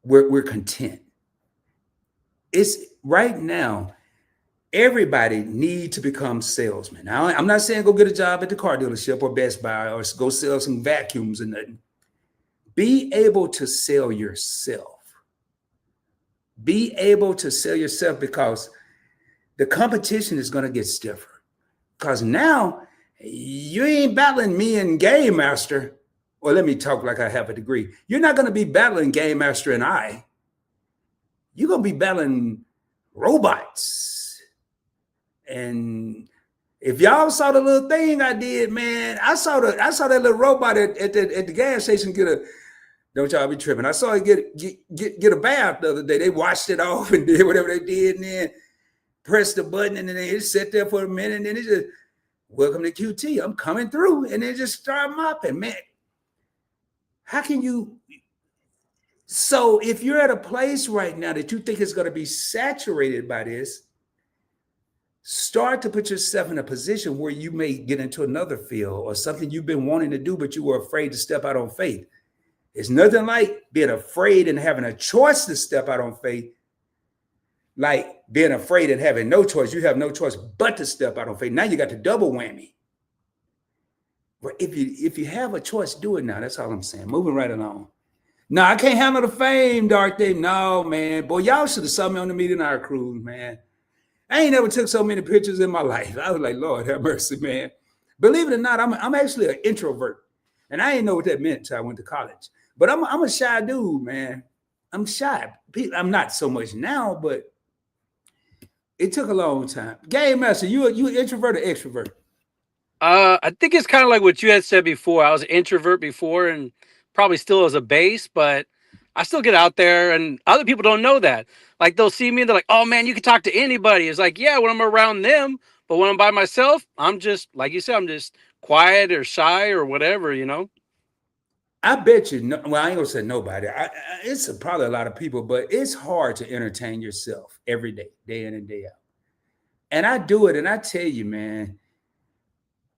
we're content. It's right now. Everybody need to become salesmen. Now, I'm not saying go get a job at the car dealership or Best Buy or go sell some vacuums and nothing. Be able to sell yourself. Be able to sell yourself because the competition is going to get stiffer because now you ain't battling me and Game Master. Or let me talk like I have a degree. You're not going to be battling Game Master and I. You're going to be battling robots. And if y'all saw the little thing I did, man, I saw that little robot at the gas station get a. Don't y'all be tripping. I saw it get a bath the other day. They washed it off and did whatever they did, and then pressed the button, and then it sat there for a minute, and then it just, welcome to QT. I'm coming through, and then just start mopping, man. How can you? So if you're at a place right now that you think is going to be saturated by this, start to put yourself in a position where you may get into another field or something you've been wanting to do, but you were afraid to step out on faith. It's nothing like being afraid and having a choice to step out on faith, like being afraid and having no choice. You have no choice but to step out on faith. Now you got the double whammy. But if you have a choice, do it now. That's all I'm saying. Moving right along. No, I can't handle the fame, Dark Day. No, man. Boy, y'all should have saw me on the Mete and I cruise, man. I ain't never took so many pictures in my life. I was like, Lord have mercy, man. Believe it or not, I'm actually an introvert. And I didn't know what that meant until I went to college. But I'm a shy dude, man. I'm shy. I'm not so much now, but it took a long time. Game Master, you introvert or extrovert? I think it's kind of like what you had said before. I was an introvert before and probably still as a base, but I still get out there and other people don't know that. Like they'll see me and they're like, oh man, you can talk to anybody. It's like, yeah, when I'm around them, but when I'm by myself, I'm just, like you said, I'm just quiet or shy or whatever, you know? I bet you, well, I ain't gonna say nobody. It's probably a lot of people, but it's hard to entertain yourself every day, day in and day out. And I do it, and I tell you, man,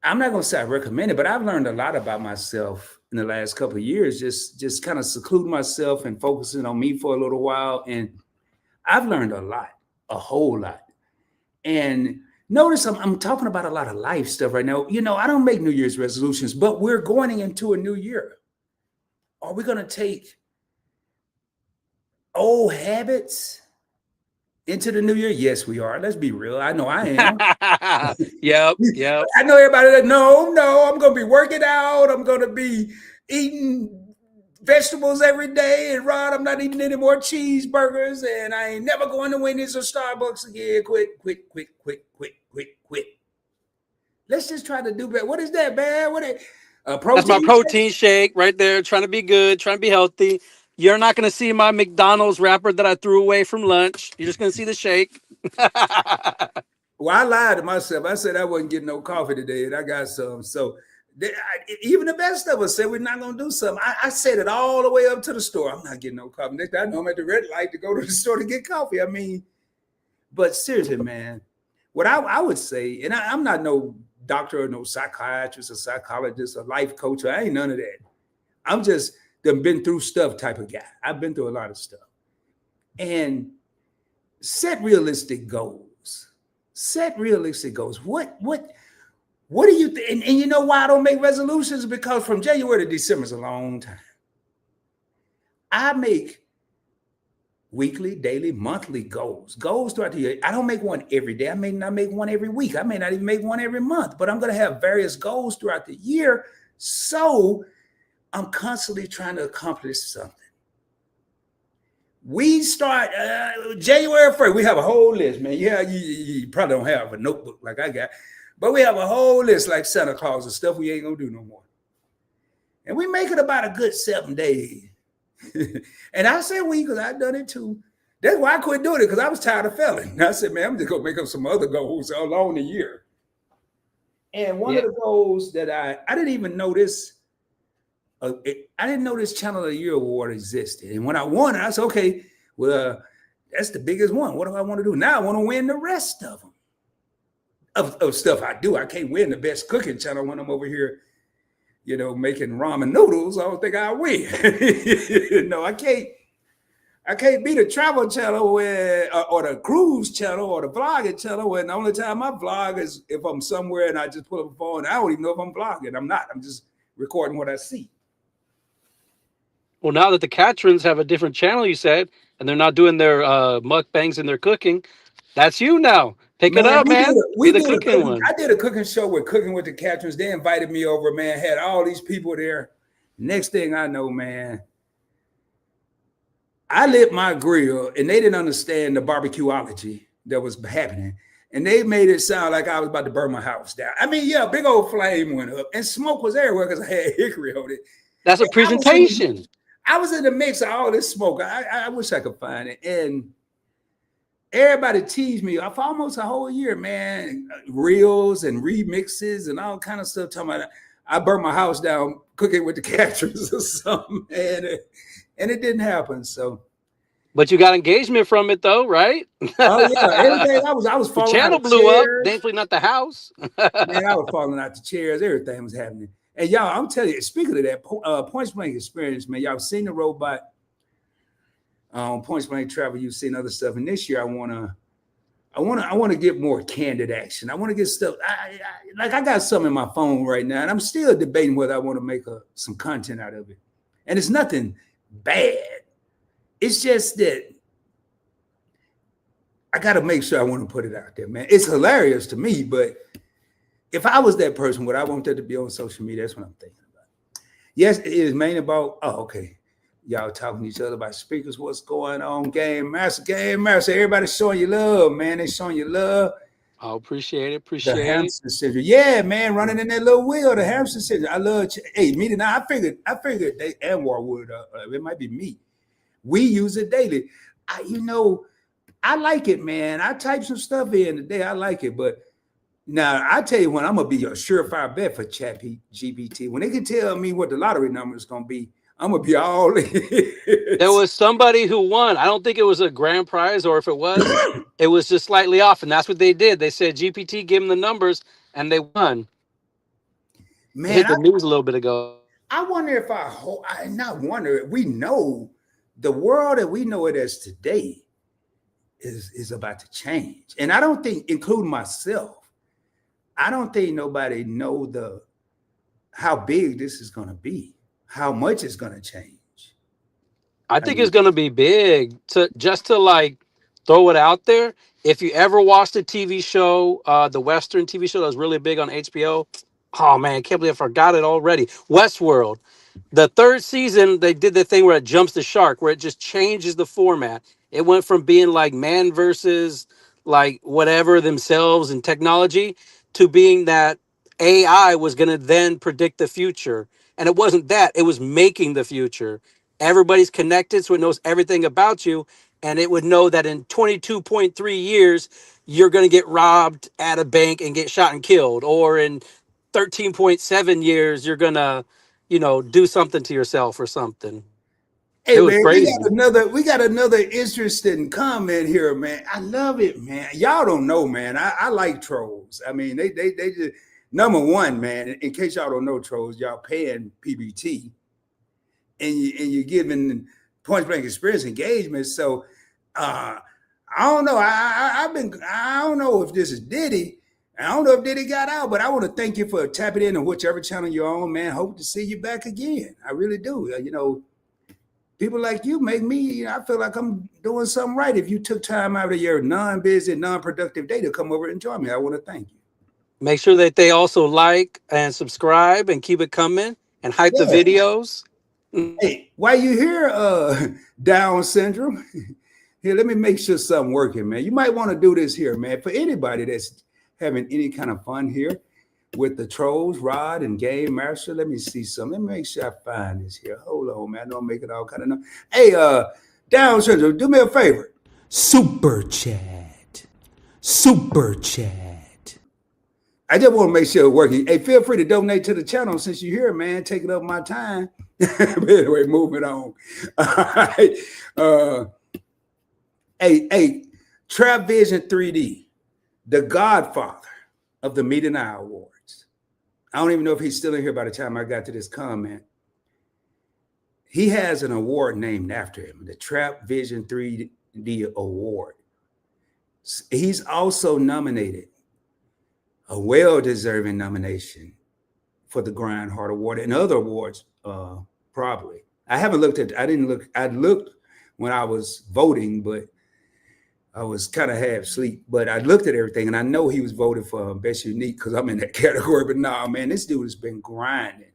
I'm not gonna say I recommend it, but I've learned a lot about myself in the last couple of years. Just kind of secluding myself and focusing on me for a little while, and I've learned a lot, a whole lot. And notice I'm talking about a lot of life stuff right now. You know, I don't make New Year's resolutions, but we're going into a new year. Are we going to take old habits into the new year? Yes, we are. Let's be real. I know I am. Yep. I know everybody that, no, I'm going to be working out. I'm going to be eating vegetables every day. And Rod, I'm not eating any more cheeseburgers. And I ain't never going to Wendy's or Starbucks again. Quit. Let's just try to do better. What is that, man? That's my protein shake right there, trying to be good, trying to be healthy. You're not going to see my McDonald's wrapper that I threw away from lunch. You're just going to see the shake. Well, I lied to myself. I said I wasn't getting no coffee today, and I got some. So even the best of us said we're not going to do something. I said it all the way up to the store. I'm not getting no coffee. Next time I know I'm at the red light to go to the store to get coffee. I mean, but seriously, man, what I would say, and I'm not no doctor or no psychiatrist or psychologist or life coach. I ain't none of that. I'm just been through stuff type of guy. I've been through a lot of stuff. And set realistic goals. What do you think? And you know why I don't make resolutions? Because from January to December is a long time. I make weekly, daily, monthly goals throughout the year. I don't make one every day. I may not make one every week. I may not even make one every month, but I'm going to have various goals throughout the year. So I'm constantly trying to accomplish something. We start January 1st. We have a whole list, man. Yeah, you probably don't have a notebook like I got, but we have a whole list like Santa Claus and stuff we ain't going to do no more. And we make it about a good 7 days. And I said we, because I've done it too. That's why I quit doing it, because I was tired of failing. And I said, man, I'm just going to make up some other goals along the year. And one of the goals that I didn't even know this, I didn't know this Channel of the Year award existed. And when I won it, I said, okay, well, that's the biggest one. What do I want to do? Now I want to win the rest of them. Of stuff I do. I can't win the best cooking channel when I'm over here, you know, making ramen noodles. I don't think I'll win. No, I can't be the travel channel or the cruise channel or the vlogging channel when the only time I vlog is if I'm somewhere and I just pull up a phone. I don't even know if I'm vlogging. I'm not. I'm just recording what I see. Well, now that the Catrins have a different channel, you said, and they're not doing their mukbangs and their cooking, That's you now. Pick it Man, up, man. Be we the did a cooking cooking. one. I did a cooking show with Cooking with the Captains. They invited me over, man. Had all these people there. Next thing I know, man, I lit my grill and they didn't understand the barbecueology that was happening. And they made it sound like I was about to burn my house down. I mean, yeah, big old flame went up and smoke was everywhere because I had hickory on it. That's a And presentation. I was in the mix of all this smoke. I wish I could find it. And everybody teased me for almost a whole year, man. Reels and remixes and all kind of stuff. Talking about I burnt my house down cooking with the catchers or something, and it didn't happen. So, But you got engagement from it though, right? oh yeah, everything. I was The falling out channel of blew up. chairs, Thankfully, not the house. man. I was falling out the chairs. Everything was happening. And y'all, I'm telling you. Speaking of that, Point Blank Experience, man. Y'all seen the robot on Point Blank Travel. You've seen other stuff, and this year I want to get more candid action. I want to get stuff. I got some in my phone right now, and I'm still debating whether I want to make some content out of it. And it's nothing bad. It's just that I got to make sure I want to put it out there, man. It's hilarious to me, but if I was that person, would I want that to be on social media? That's what I'm thinking about. Yes, it is mainly about. Oh, okay. Y'all talking to each other about speakers, what's going on, Game Master. Everybody's showing you love, man. They're showing you love. I appreciate it. The Appreciate it. hamster syndrome. Yeah, man, running in that little wheel, the hamster syndrome. I love, hey, Mete and I figured they Anwar would, it might be me. We use it daily. I like it, man. I type some stuff in today. I like it, but now I tell you when I'm going to be a surefire bet for Chat GPT. When they can tell me what the lottery number is going to be, I'm gonna be all in. There was somebody who won. I don't think it was a grand prize, or if it was, it was just slightly off. And that's what they did. They said GPT gave them the numbers, and they won. It Man, hit the news a little bit ago. I wonder if I not wonder. We know the world that we know it as today is about to change, and I don't think, including myself, I don't think nobody know how big this is going to be. How much it's going to change. I think it's going to be big to like throw it out there. If you ever watched the TV show, the Western TV show that was really big on HBO, oh man, I can't believe I forgot it already. Westworld. The third season, they did the thing where it jumps the shark, where it just changes the format. It went from being like man versus like whatever themselves and technology to being that AI was going to then predict the future. And it wasn't that, it was making the future. Everybody's connected, so it knows everything about you. And it would know that in 22.3 years, you're going to get robbed at a bank and get shot and killed. Or in 13.7 years, you're going to, do something to yourself or something. Hey It was man, crazy. we got another interesting comment here, man. I love it, man. Y'all don't know, man. I like trolls. I mean, they just number one, man. In case y'all don't know trolls, y'all paying PBT, and you're giving Point Blank Experience engagement. So I don't know. I don't know if this is Diddy. I don't know if Diddy got out, but I want to thank you for tapping in on whichever channel you're on, man. Hope to see you back again. I really do. People like you make me, I feel like I'm doing something right. If you took time out of your non-busy, non-productive day to come over and join me, I want to thank you. Make sure that they also like and subscribe and keep it coming and hype the Yeah. videos. Hey, while you here, Down syndrome, here, let me make sure something working, man. You might want to do this here, man. For anybody that's having any kind of fun here with the trolls, Rod and Game Master. Let me see something. Let me make sure I find this here. Hold on, man. I know I'm making all kind of noise. Hey, Down syndrome, do me a favor. Super chat. Super chat. I just want to make sure it's working. Hey, feel free to donate to the channel since you're here, man. Taking up my time. But anyway, moving on. All right. Hey, Trap Vision 3D, the godfather of the Mete and I Awards. I don't even know if he's still in here by the time I got to this comment. He has an award named after him, the Trap Vision 3D Award. He's also nominated, a well-deserving nomination for the Grind Hard Award and other awards, probably. I haven't looked at, I looked when I was voting, but I was kind of half asleep, but I looked at everything and I know he was voted for best unique because I'm in that category. But nah, man, this dude has been grinding.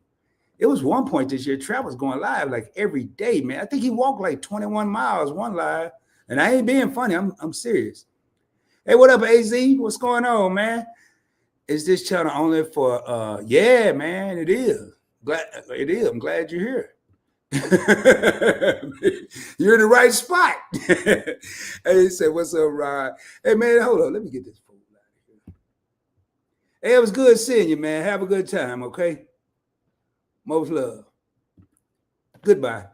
It was one point this year, Trav was going live like every day, man. I think he walked like 21 miles one live. And I ain't being funny. I'm serious. Hey, what up, AZ? What's going on, man? Is this channel only for yeah, man, it is. Glad it is. I'm glad you're here. You're in the right spot. Hey, he said, what's up, Rod? Hey, man, hold on. Let me get this food out of here. Hey, it was good seeing you, man. Have a good time, okay? Most love. Goodbye.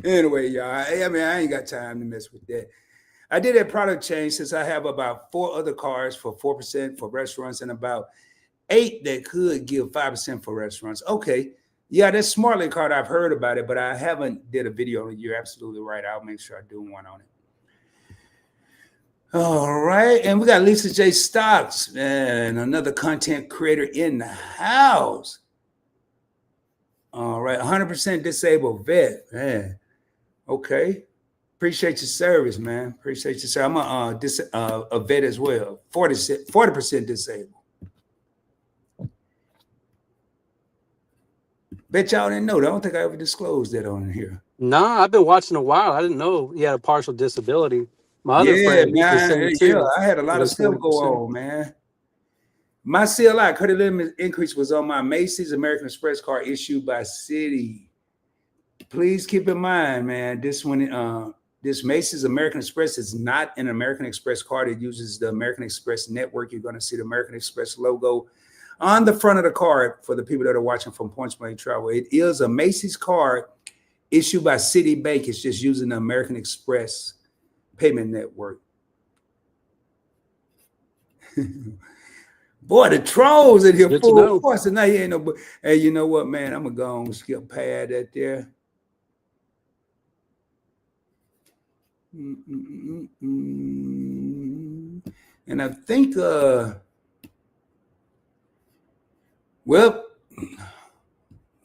Anyway, y'all, I mean, I ain't got time to mess with that. I did a product change since I have about 4 other cards for 4% for restaurants and about 8 that could give 5% for restaurants. Okay. Yeah, that Smartly card, I've heard about it, but I haven't did a video on it. You're absolutely right. I'll make sure I do one on it. All right. And we got Lisa J. Stocks, and another content creator in the house. All right. 100% disabled vet. Man. Okay. Appreciate your service, man. Appreciate your service. I'm a vet as well. 40% disabled. Bet y'all didn't know that. I don't think I ever disclosed that on here. Nah, I've been watching a while. I didn't know he had a partial disability. My other friend, he's the same too. Yeah, I had a lot of stuff go on, man. My CLI credit limit increase was on my Macy's American Express card issued by Citi. Please keep in mind, man, this Macy's American Express is not an American Express card. It uses the American Express network. You're going to see the American Express logo on the front of the card for the people that are watching from Points Blank Travel. It is a Macy's card issued by Citibank. It's just using the American Express payment network. Boy, the trolls in here full force. And now you ain't no. Hey, you know what, man? I'm gonna go and skip past that there. And I think, well,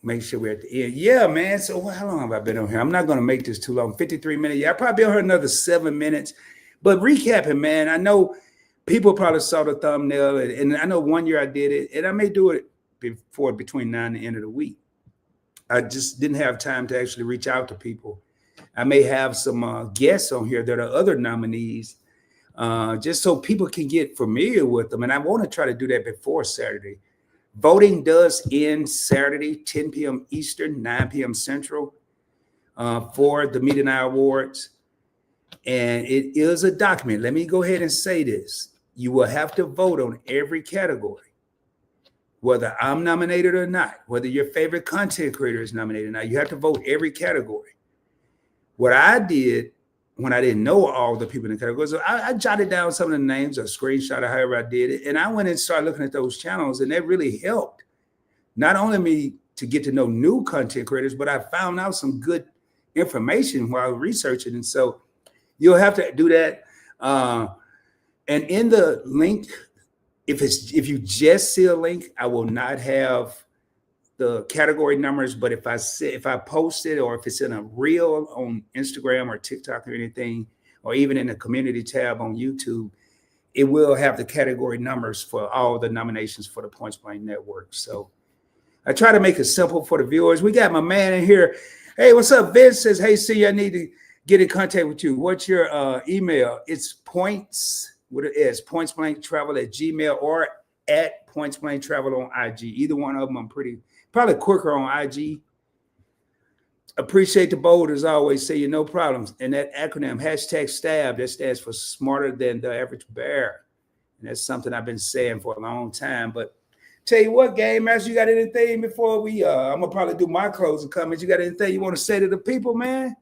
make sure we're at the end. Yeah, man. So how long have I been on here? I'm not going to make this too long. 53 minutes. Yeah, I'll probably be on here another 7 minutes. But recapping, man, I know people probably saw the thumbnail. And I know one year I did it. And I may do it between now and the end of the week. I just didn't have time to actually reach out to people. I may have some guests on here that are other nominees, just so people can get familiar with them. And I want to try to do that before Saturday. Voting does end Saturday, 10 p.m. Eastern, 9 p.m. Central, for the Mete and I Awards. And it is a document. Let me go ahead and say this. You will have to vote on every category, whether I'm nominated or not, whether your favorite content creator is nominated or not. You have to vote every category. What I did when I didn't know all the people in the categories, I jotted down some of the names, a screenshot of however I did it. And I went and started looking at those channels, and that really helped. Not only me to get to know new content creators, but I found out some good information while researching. And so you'll have to do that. And in the link, if you just see a link, I will not have the category numbers, but if I post it, or if it's in a reel on Instagram or TikTok or anything, or even in the community tab on YouTube, it will have the category numbers for all the nominations for the Points Blank Network. So I try to make it simple for the viewers. We got my man in here. Hey, what's up? Vince says, hey, see, I need to get in contact with you. What's your email? It's pointsblanktravel@gmail or at pointsblanktravel on IG. Either one of them, I'm probably quicker on IG. Appreciate the bold as always. Say you no problems. And that acronym, #STAB, that stands for Smarter Than the Average Bear. And that's something I've been saying for a long time. But tell you what, Game Master, you got anything before we, I'm going to probably do my closing comments. You got anything you want to say to the people, man?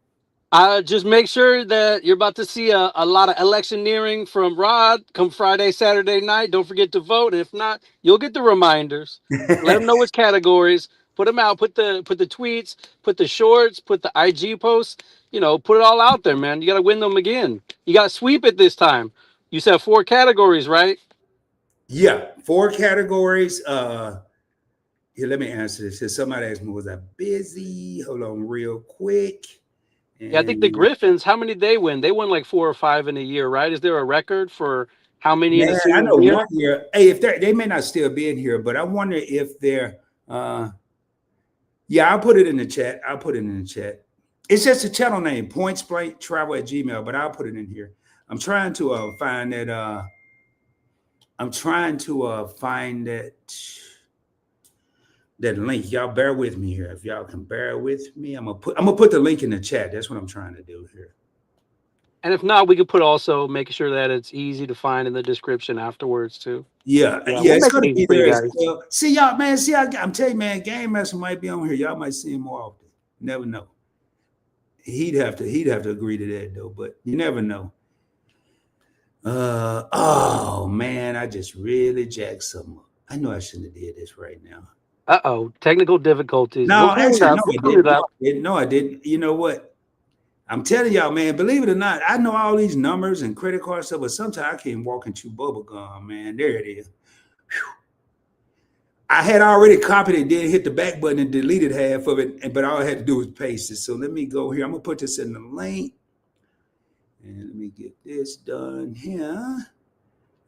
Just make sure that you're about to see a lot of electioneering from Rod come Friday, Saturday night. Don't forget to vote. If not, you'll get the reminders. Let them know which categories. Put them out. Put the tweets. Put the shorts. Put the IG posts. Put it all out there, man. You got to win them again. You got to sweep it this time. You said 4 categories, right? Yeah, 4 categories. Here, let me answer this. Somebody asked me, was I busy? Hold on real quick. Yeah, I think the And Griffins, how many they win? They won like 4 or 5 in a year, right? Is there a record for how many in a man, I single know year? one year. Hey, if they may not still be in here, but I wonder if they're. Yeah, I'll put it in the chat. I'll put it in the chat. It's just a channel name, Points Blank Travel at Gmail, but I'll put it in here. I'm trying to find that. I'm trying to find that link. Y'all bear with me here. If y'all can bear with me, I'm gonna put the link in the chat. That's what I'm trying to do here. And if not, we could put also make sure that it's easy to find in the description afterwards too. Yeah, Yeah, yeah, we'll it's make it gonna easy be for you there as guys. well. See y'all, man. See, I'm telling you, man, Game Master might be on here. Y'all might see him more often. Never know. He'd have to agree to that though, but you never know. Oh man, I just really jacked something up. I know I shouldn't have did this right now. Uh-oh, technical difficulties. We'll No, clean it actually, up. no, We'll I clean it didn't. No, up. I didn't. No, I didn't. You know what? I'm telling y'all, man, believe it or not, I know all these numbers and credit card stuff, but sometimes I can't walk and chew bubble gum, man. There it is. I had already copied it, then hit the back button and deleted half of it, but all I had to do was paste it. So let me go here. I'm gonna put this in the link, and let me get this done here.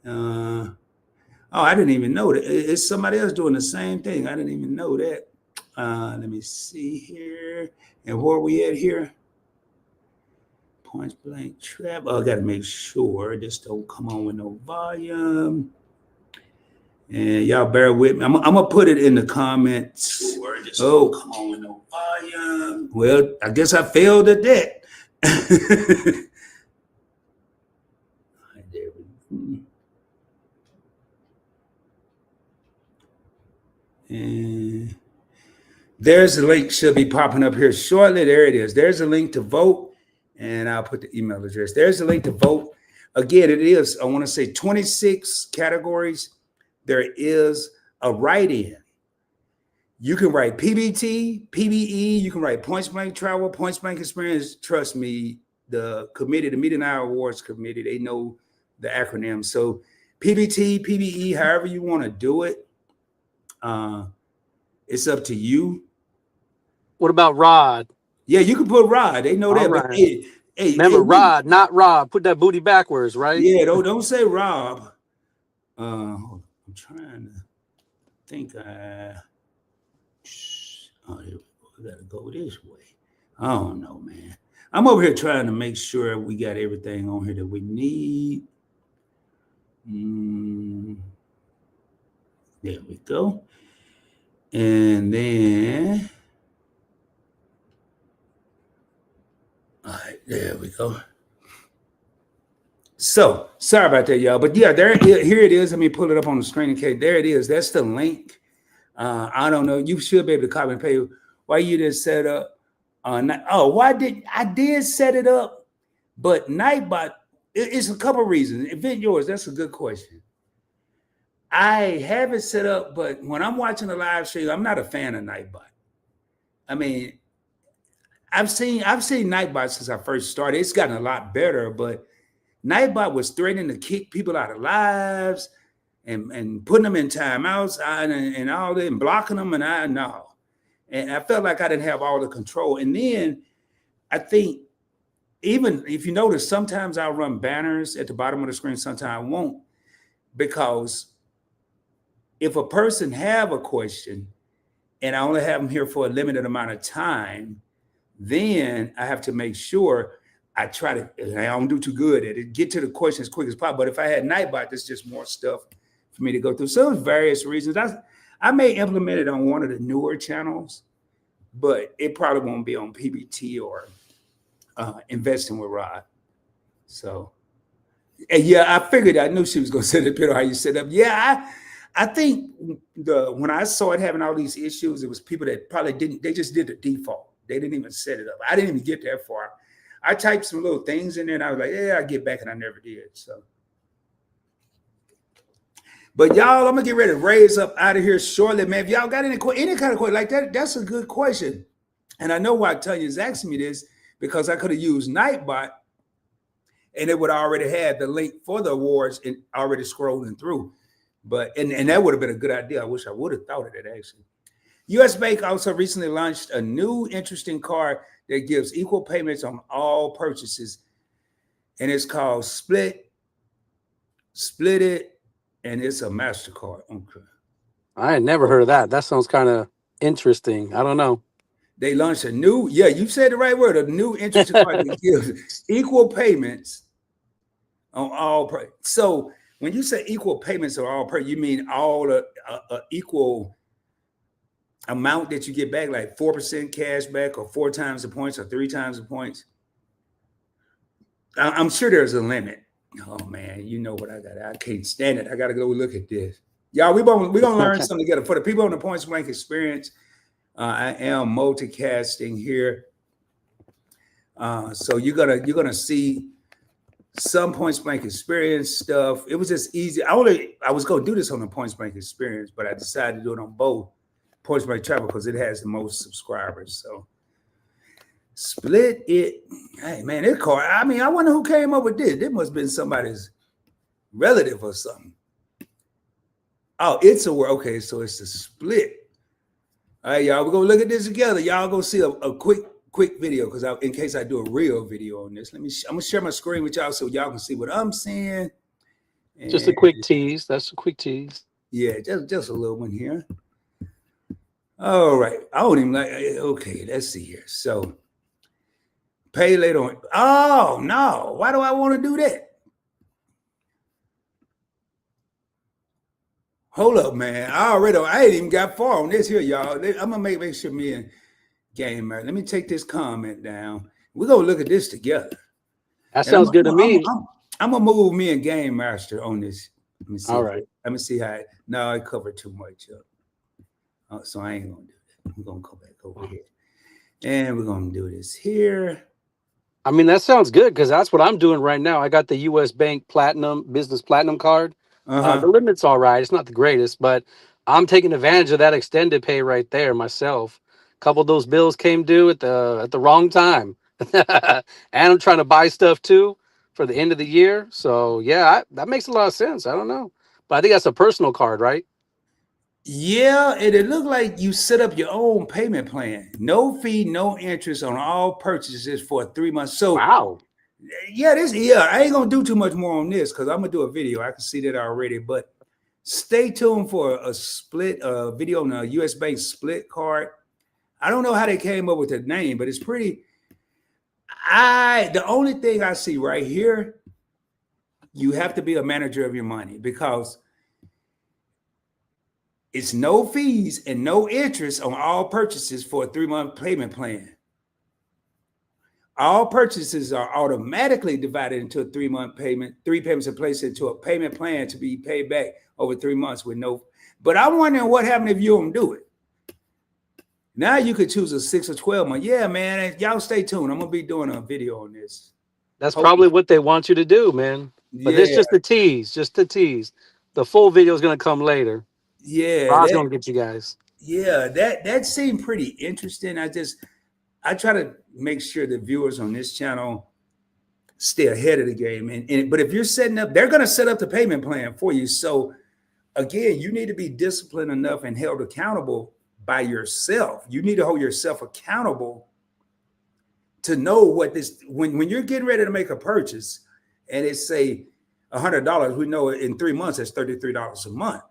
Oh, I didn't even know that. It's somebody else doing the same thing. I didn't even know that. Let me see here. And where are we at here? Point blank trap. Oh, I got to make sure this don't come on with no volume. And y'all bear with me. I'm gonna put it in the comments. Sure, this don't come on with no volume. Well, I guess I failed at that. There we go. And there's the link, should be popping up here shortly. There it is. There's a link to vote, and I'll put the email address. There's the link to vote. Again, it is, I want to say 26 categories. There is a write-in. You can write PBT, PBE, you can write points blank travel, points blank experience. Trust me, the committee, the Mete and I Awards committee, they know the acronym. So PBT, PBE, however you want to do it, it's up to you. What about Rod? Yeah, you can put Rod. They know All that. But right. hey, Remember, Rod, not Rob. Put that booty backwards, right? yeah, don't say Rob. I'm trying to think. Oh, we gotta go this way. I don't know, man. I'm over here trying to make sure we got everything on here that we need. There we go. And then, all right, there we go. So sorry about that, y'all. But yeah, here it is. Let me pull it up on the screen in case. There it is. That's the link. I don't know. You should be able to copy and paste. Why you didn't set up? Why did I did set it up? But Nightbot, it's a couple reasons. Event yours, that's a good question. I have it set up, but when I'm watching a live show, I'm not a fan of Nightbot. I mean, I've seen Nightbot since I first started. It's gotten a lot better, but Nightbot was threatening to kick people out of lives and putting them in timeouts and all that and blocking them. And I felt like I didn't have all the control. And then I think even if you notice, sometimes I'll run banners at the bottom of the screen, sometimes I won't, because if a person have a question and I only have them here for a limited amount of time, then I have to make sure I try to, I don't do too good at it, get to the question as quick as possible. But if I had Nightbot, there's just more stuff for me to go through. So there's various reasons. I may implement it on one of the newer channels, but it probably won't be on PBT or Investing with Rod. So, and yeah, I figured, I knew she was going to say the how you set up. Yeah, I think when I saw it having all these issues, it was people that probably didn't, they just did the default. They didn't even set it up. I didn't even get that far. I typed some little things in there and I was like, yeah, I'll get back, and I never did. So, but y'all, I'm gonna get ready to raise up out of here shortly, man. If y'all got any kind of question like that, that's a good question. And I know why Tanya's asking me this, because I could have used Nightbot and it would already have the link for the awards and already scrolling through. But and that would have been a good idea. I wish I would have thought of that actually. US Bank also recently launched a new interesting card that gives equal payments on all purchases, and it's called Split It, and it's a MasterCard. Okay. I had never heard of that. That sounds kind of interesting. I don't know. They launched a new, yeah, you said the right word, a new interest card that gives equal payments on all. So when you say equal payments on all, you mean all equal amount that you get back, like 4% cash back, or 4 times the points, or 3 times the points? I'm sure there's a limit. Oh man, you know what I got? I can't stand it. I got to go look at this. Y'all, we're gonna learn something together. For the people on the Points Blank experience, I am multicasting here. So you're gonna see some Points Blank experience stuff. It was just easy. I was gonna do this on the Points Blank experience, but I decided to do it on both Points Blank Travel because it has the most subscribers. So Split It. Hey man, this card. I mean, I wonder who came up with this. This must have been somebody's relative or something. Oh, it's a word. Okay, so it's a split. All right, y'all, we're gonna look at this together. Y'all gonna see a quick video, because in case I do a real video on this. I'm gonna share my screen with y'all so y'all can see what I'm seeing. And just a quick tease. That's a quick tease. Yeah, just a little one here. All right. I don't even like. Okay, let's see here. So pay later on. Oh no! Why do I want to do that? Hold up, man. I ain't even got far on this here, y'all. I'm gonna make sure me and Game, let me take this comment down. We're gonna look at this together. That sounds good to me. I'm gonna move me and Game Master on this. Let me see. All right. Let me see how. No, I covered too much up. So I ain't gonna do that. I'm gonna go back over here, and we're gonna do this here. I mean, that sounds good, because that's what I'm doing right now. I got the U.S. Bank Business Platinum card. The limit's all right. It's not the greatest, but I'm taking advantage of that extended pay right there myself. A couple of those bills came due at the wrong time. And I'm trying to buy stuff too for the end of the year. So yeah, that makes a lot of sense. I don't know, but I think that's a personal card, right? Yeah, and it looked like you set up your own payment plan. No fee, no interest on all purchases for 3 months. So wow. Yeah, I ain't gonna do too much more on this because I'm gonna do a video. I can see that already, but stay tuned for a split video on a US Bank split card. I don't know how they came up with the name, but it's pretty. The only thing I see right here, you have to be a manager of your money, because it's no fees and no interest on all purchases for a 3-month payment plan. All purchases are automatically divided into a 3-month payment. 3 payments are placed into a payment plan to be paid back over 3 months with no. But I'm wondering what happened if you don't do it. Now you could choose a 6 or 12 month. Yeah, man. Y'all stay tuned. I'm gonna be doing a video on this. That's probably what they want you to do, man. But it's just the tease, The full video is gonna come later. Yeah, Rod's gonna get you guys. Yeah, that seemed pretty interesting. I try to make sure the viewers on this channel stay ahead of the game. But if you're setting up, they're going to set up the payment plan for you. So again, you need to be disciplined enough and held accountable by yourself. You need to hold yourself accountable to know what this, when you're getting ready to make a purchase and it's say $100, we know in 3 months, that's $33 a month.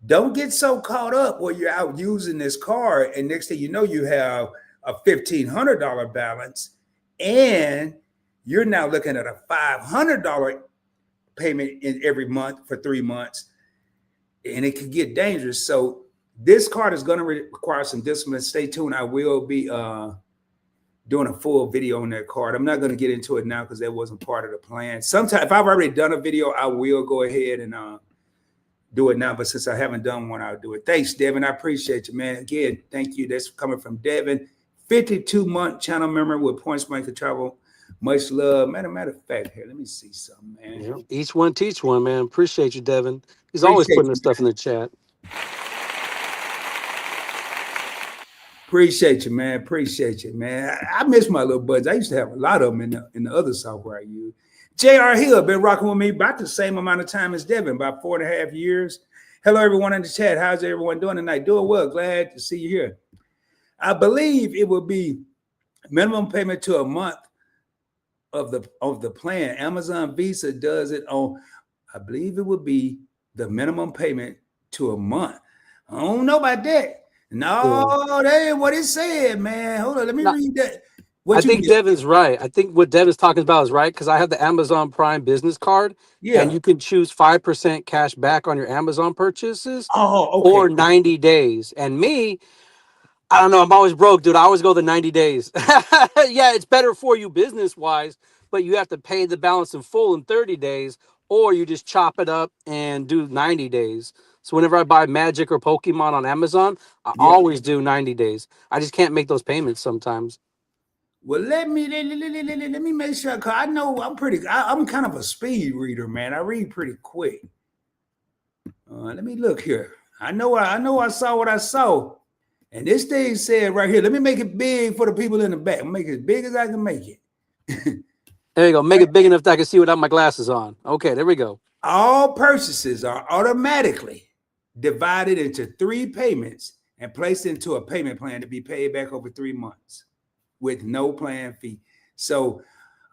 Don't get so caught up where you're out using this card and next thing you know, you have a $1,500 balance, and you're now looking at a $500 payment in every month for 3 months, and it could get dangerous. So this card is going to require some discipline. Stay tuned. I will be doing a full video on that card. I'm not going to get into it now because that wasn't part of the plan. Sometimes if I've already done a video, I will go ahead and do it now. But since I haven't done one, I'll do it. Thanks, Devin. I appreciate you, man. Again, thank you. That's coming from Devin. 52-month channel member with Points Blank to Travel. Much love. Matter of fact, here, let me see something, man. Yeah. Each one teach one, man. Appreciate you, Devin. He's always putting this stuff in the chat. Appreciate you, man. Appreciate you, man. I miss my little buds. I used to have a lot of them in the other software I use. J.R. Hill been rocking with me about the same amount of time as Devin, about 4.5 years. Hello, everyone in the chat. How's everyone doing tonight? Doing well. Glad to see you here. I believe it will be minimum payment to a month of the plan. Amazon Visa does it on, I believe it would be the minimum payment to a month. I don't know about that. No, that ain't what it said, man. Hold on, let me No, read that. I What you think get? Devin's right. I think what Devin's talking about is right because I have the Amazon Prime business card, and Yeah. you can choose 5% cash back on your Amazon purchases Oh, okay. or 90 days. And me, I don't know. I'm always broke, dude. I always go the 90 days. Yeah, it's better for you business wise, but you have to pay the balance in full in 30 days, or you just chop it up and do 90 days. So whenever I buy Magic or Pokemon on Amazon, I Yeah. always do 90 days. I just can't make those payments sometimes. Well, let me make sure, cause I know I'm kind of a speed reader, man. I read pretty quick. Let me look here. I saw what I saw, and this thing said right here. Let me make it big for the people in the back. I'll make it as big as I can make it. There you go. Make it big enough that I can see without my glasses on. Okay, there we go. All purchases are automatically divided into 3 payments and placed into a payment plan to be paid back over 3 months with no plan fee. So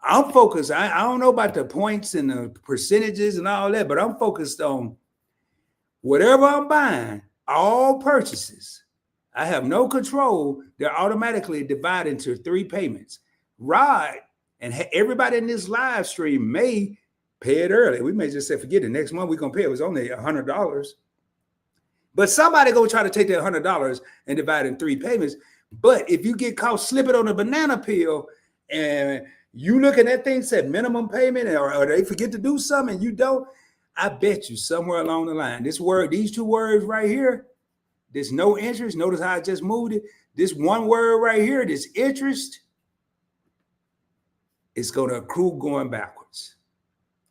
I'm focused. I don't know about the points and the percentages and all that, but I'm focused on whatever I'm buying, all purchases. I have no control. They're automatically divided into 3 payments. Rod and everybody in this live stream may pay it early. We may just say, forget it. Next month we're gonna pay it. It was only $100. But somebody gonna try to take that $100 and divide it in 3 payments. But if you get caught slipping on a banana peel and you look at that thing said minimum payment, or they forget to do something and you don't, I bet you somewhere along the line, these 2 words right here, there's no interest. Notice how I just moved it. This one word right here, this interest, is going to accrue going backwards.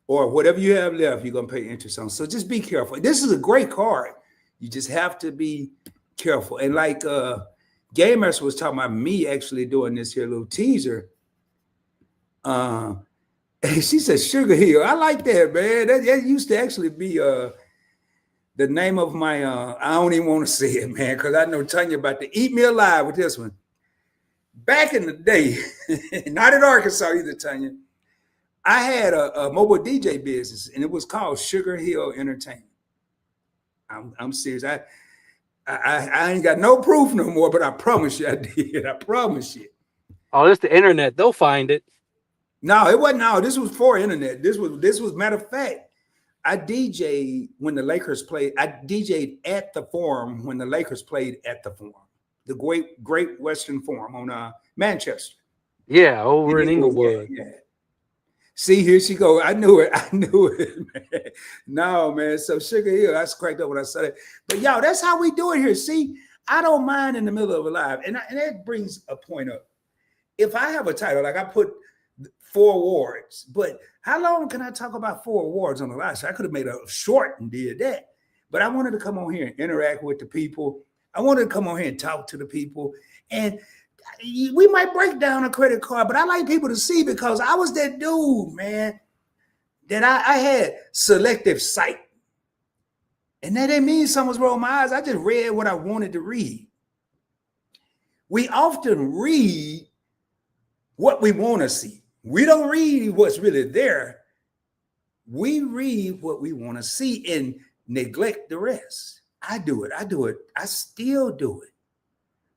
Or whatever you have left, you're going to pay interest on. So just be careful. This is a great card. You just have to be careful. And like Gamers was talking about me actually doing this here little teaser. She said Sugar Hill. I like that, man. That used to actually be the name of my I don't even want to say it, man, because I know Tanya about to eat me alive with this one. Back in the day, not in Arkansas either, Tanya, I had a mobile DJ business, and it was called Sugar Hill Entertainment. I'm serious. I ain't got no proof no more, but I promise you I did. I promise you. Oh, it's the internet. They'll find it. No, it wasn't. No, this was for internet. This was matter of fact. I DJ'd when the Lakers played. I DJ'd at the Forum when the Lakers played at the Forum, the Great Western Forum on Manchester. Yeah, over in Inglewood. Yeah. See, here she go. I knew it. I knew it, man. No, man. So Sugar Hill, I cracked up when I said it. But y'all, that's how we do it here. See, I don't mind in the middle of a live, and that brings a point up. If I have a title, like I put 4 awards, but how long can I talk about 4 awards on the live show? I could have made a short and did that, but I wanted to come on here and interact with the people. I wanted to come on here and talk to the people, and we might break down a credit card, but I like people to see, because I was that dude, man, that I had selective sight. And that didn't mean something's wrong with my eyes. I just read what I wanted to read. We often read what we want to see. We don't read what's really there. We read what we want to see and neglect the rest. I do it. I still do it.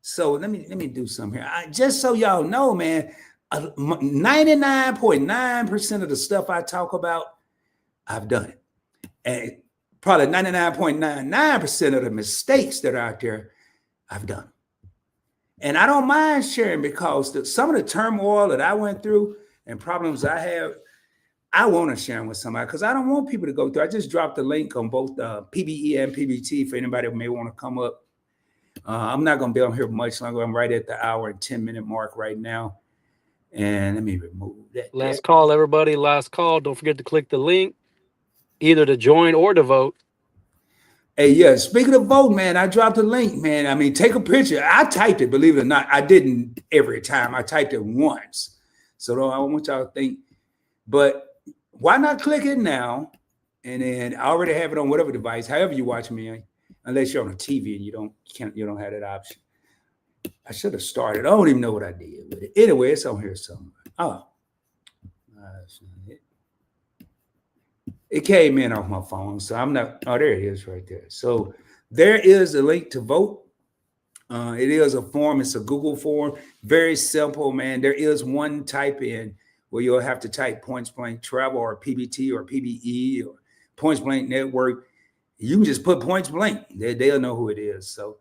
So let me do something here. Just so y'all know, man, 99.9% of the stuff I talk about, I've done it. And probably 99.99% of the mistakes that are out there, I've done. And I don't mind sharing, because some of the turmoil that I went through and problems I have, I want to share them with somebody, because I don't want people to go through. I just dropped the link on both PBE and PBT for anybody who may want to come up. I'm not going to be on here much longer. I'm right at the hour and 10-minute mark right now. And let me remove that. Last call, everybody. Last call. Don't forget to click the link, either to join or to vote. Hey, yeah, speaking of vote, man, I dropped a link, man. I mean, take a picture. I typed it, believe it or not. I didn't every time. I typed it once. So I want y'all to think. But why not click it now? And then I already have it on whatever device, however you watch me, unless you're on a TV and you don't have that option. I should have started. I don't even know what I did with it. Anyway, it's on here somewhere. Oh, it came in off my phone, so I'm not. Oh, there it is, right there. So there is a link to vote. It is a form. It's a Google form. Very simple, man. There is one type in where you'll have to type points blank travel or PBT or PBE or points blank network. You can just put points blank. They'll know who it is. So,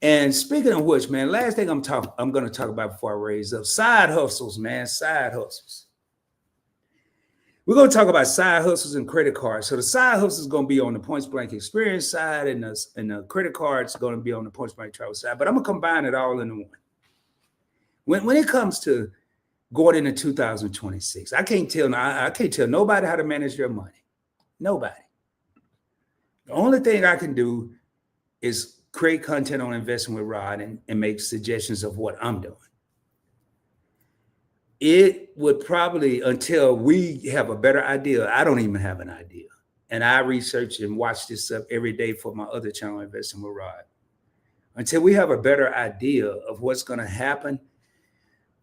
and speaking of which, man, last thing I'm going to talk about before I raise up side hustles, man. Side hustles. We're going to talk about side hustles and credit cards. So the side hustle is going to be on the points blank experience side, and the credit cards are going to be on the points blank travel side. But I'm going to combine it all into one. When it comes to going into 2026, I can't tell nobody how to manage their money. Nobody. The only thing I can do is create content on Investing with Rod and make suggestions of what I'm doing. It would probably, until we have a better idea, I don't even have an idea. And I research and watch this stuff every day for my other channel, Investing with Rod. Until we have a better idea of what's going to happen,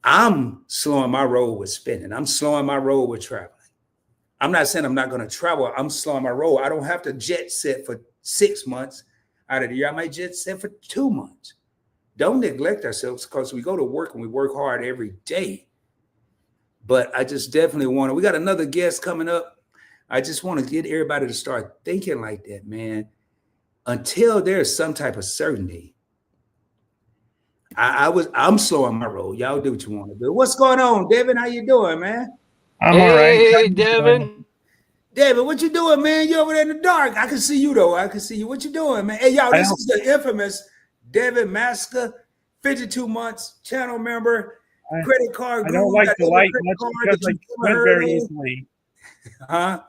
I'm slowing my roll with spending. I'm slowing my roll with traveling. I'm not saying I'm not going to travel. I'm slowing my roll. I don't have to jet set for 6 months out of the year. I might jet set for 2 months. Don't neglect ourselves, because we go to work and we work hard every day. But I just definitely we got another guest coming up. I just want to get everybody to start thinking like that, man. Until there's some type of certainty, I'm slowing my roll. Y'all do what you want to do. What's going on, Devin? How you doing, man? I'm all right. Hey, Devin. David, what you doing, man? You over there in the dark. I can see you, though. I can see you. What you doing, man? Hey, y'all, this is the infamous Devin Maska, 52 months, channel member, credit card I guru. don't like the light much because I squint very easily. Huh?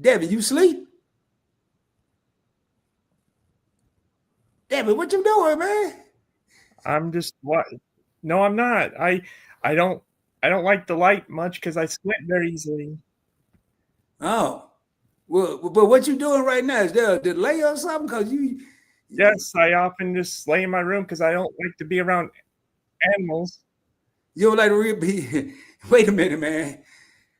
Devin, you sleep? Devin, what you doing, man? I'm just what? No, I'm not. I don't like the light much because I squint very easily. Oh, well, but what you doing right now? Is there a delay or something? Because you. Yes, I often just lay in my room because I don't like to be around animals. You don't like to be. Wait a minute, man.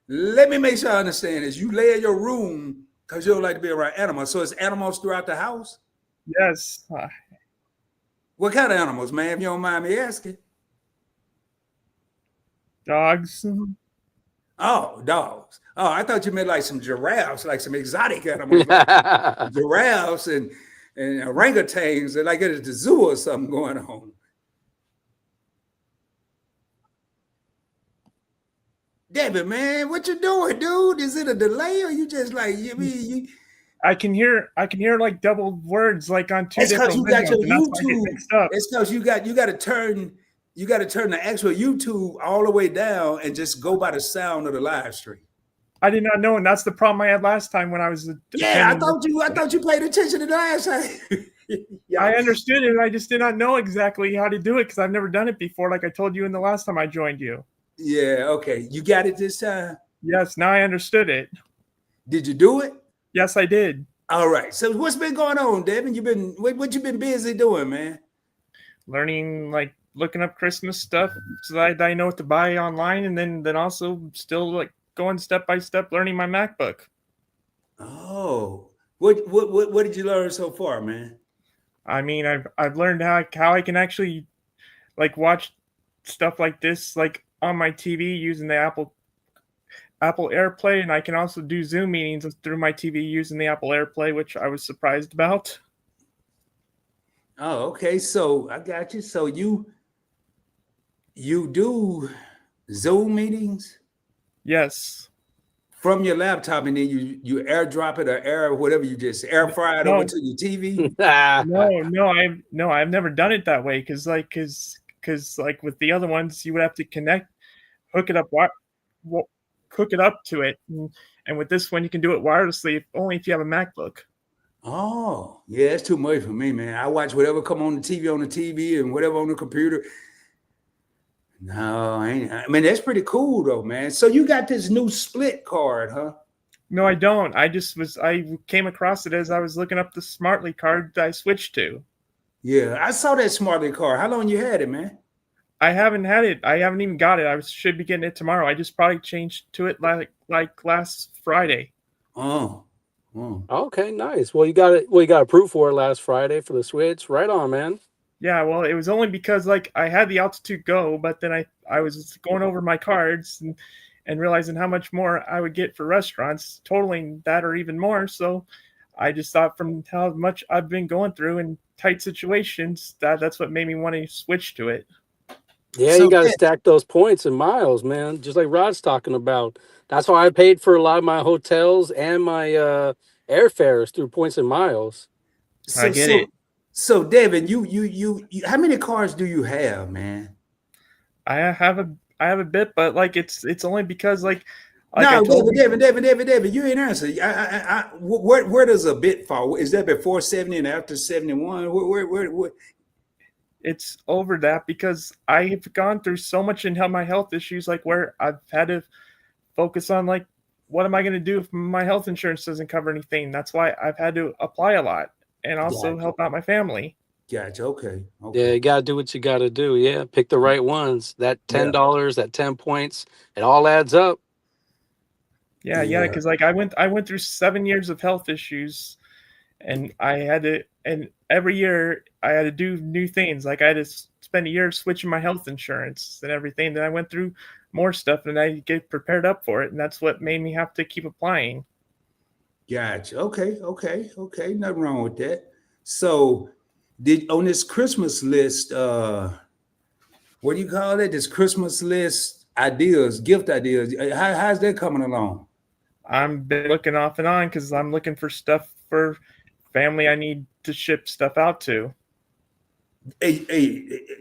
Let me make sure I understand this. You lay in your room because you don't like to be around animals. So it's animals throughout the house? Yes. What kind of animals, man, if you don't mind me asking? Dogs. Oh, dogs. Oh, I thought you meant like some giraffes, like some exotic animals, like giraffes and orangutans, like at the zoo or something going on. David, man, what you doing, dude? Is it a delay or you just like you? I can hear like double words like on two different you videos, got your and that's why I get YouTube. mixed up. It's because you got to turn the actual YouTube all the way down and just go by the sound of the live stream. I did not know, and that's the problem I had last time when I was. Yeah, I thought you paid attention to the last time. Yeah. I understood it, and I just did not know exactly how to do it because I've never done it before. Like I told you in the last time I joined you. Yeah. Okay. You got it this time. Yes. Now I understood it. Did you do it? Yes, I did. All right. So what's been going on, Devin? What you been busy doing, man? Learning, like looking up Christmas stuff so that I know what to buy online, and then also still like going step by step learning my MacBook. Oh, what did you learn so far, man? I mean, I've learned how I can actually like watch stuff like this like on my TV using the Apple AirPlay, and I can also do Zoom meetings through my TV using the Apple AirPlay, which I was surprised about. Oh, okay. So I got you. So you do Zoom meetings? Yes. From your laptop, and then you airdrop it or whatever you just air fry it over to your TV? No, I've never done it that way because like with the other ones you would have to hook it up to it, and with this one you can do it wirelessly only if you have a MacBook. Oh, yeah, it's too much for me, man. I watch whatever come on the TV and whatever on the computer. No, I mean, that's pretty cool though, man. So you got this new split card, huh? No, I don't. I came across it as I was looking up the Smartly card that I switched to. Yeah, I saw that Smartly car. How long you had it, man? I haven't had it. I haven't even got it. Should be getting it tomorrow. I just probably changed to it like last Friday. Oh, oh. Okay, nice. Well, you got it. Well, you got approved for it last Friday for the Switch. Right on, man. Yeah, well, it was only because like I had the Altitude Go, but then I was going over my cards and realizing how much more I would get for restaurants, totaling that or even more. So I just thought from how much I've been going through in tight situations that's what made me want to switch to it. Yeah, you So got to yeah, stack those points and miles, man. Just like Rod's talking about. That's why I paid for a lot of my hotels and my airfares through points and miles. I so get it. so so Devin, you how many cars do you have, man? I have a I have a bit, but like it's only because like I No, told you, David, you ain't answer. Where does a bit fall? Is that before 70 and after 71? Where? it's over that because I have gone through so much in my health issues, like where I've had to focus on like what am I going to do if my health insurance doesn't cover anything. That's why I've had to apply a lot and also Gotcha. help out my family. Gotcha. Okay. Yeah, Okay. you got to do what you got to do. Yeah, pick the right ones. That Yeah. $10, that 10 points, it all adds up. Yeah, Yeah. because like I went through 7 years of health issues, and and every year I had to do new things. Like I had to spend a year switching my health insurance and everything. Then I went through more stuff, and I get prepared up for it, and that's what made me have to keep applying. Gotcha. Okay. Okay. Okay. Nothing wrong with that. So, did on this Christmas list, what do you call it? This Christmas list ideas, gift ideas. How's that coming along? I'm been looking off and on because I'm looking for stuff for family I need to ship stuff out to.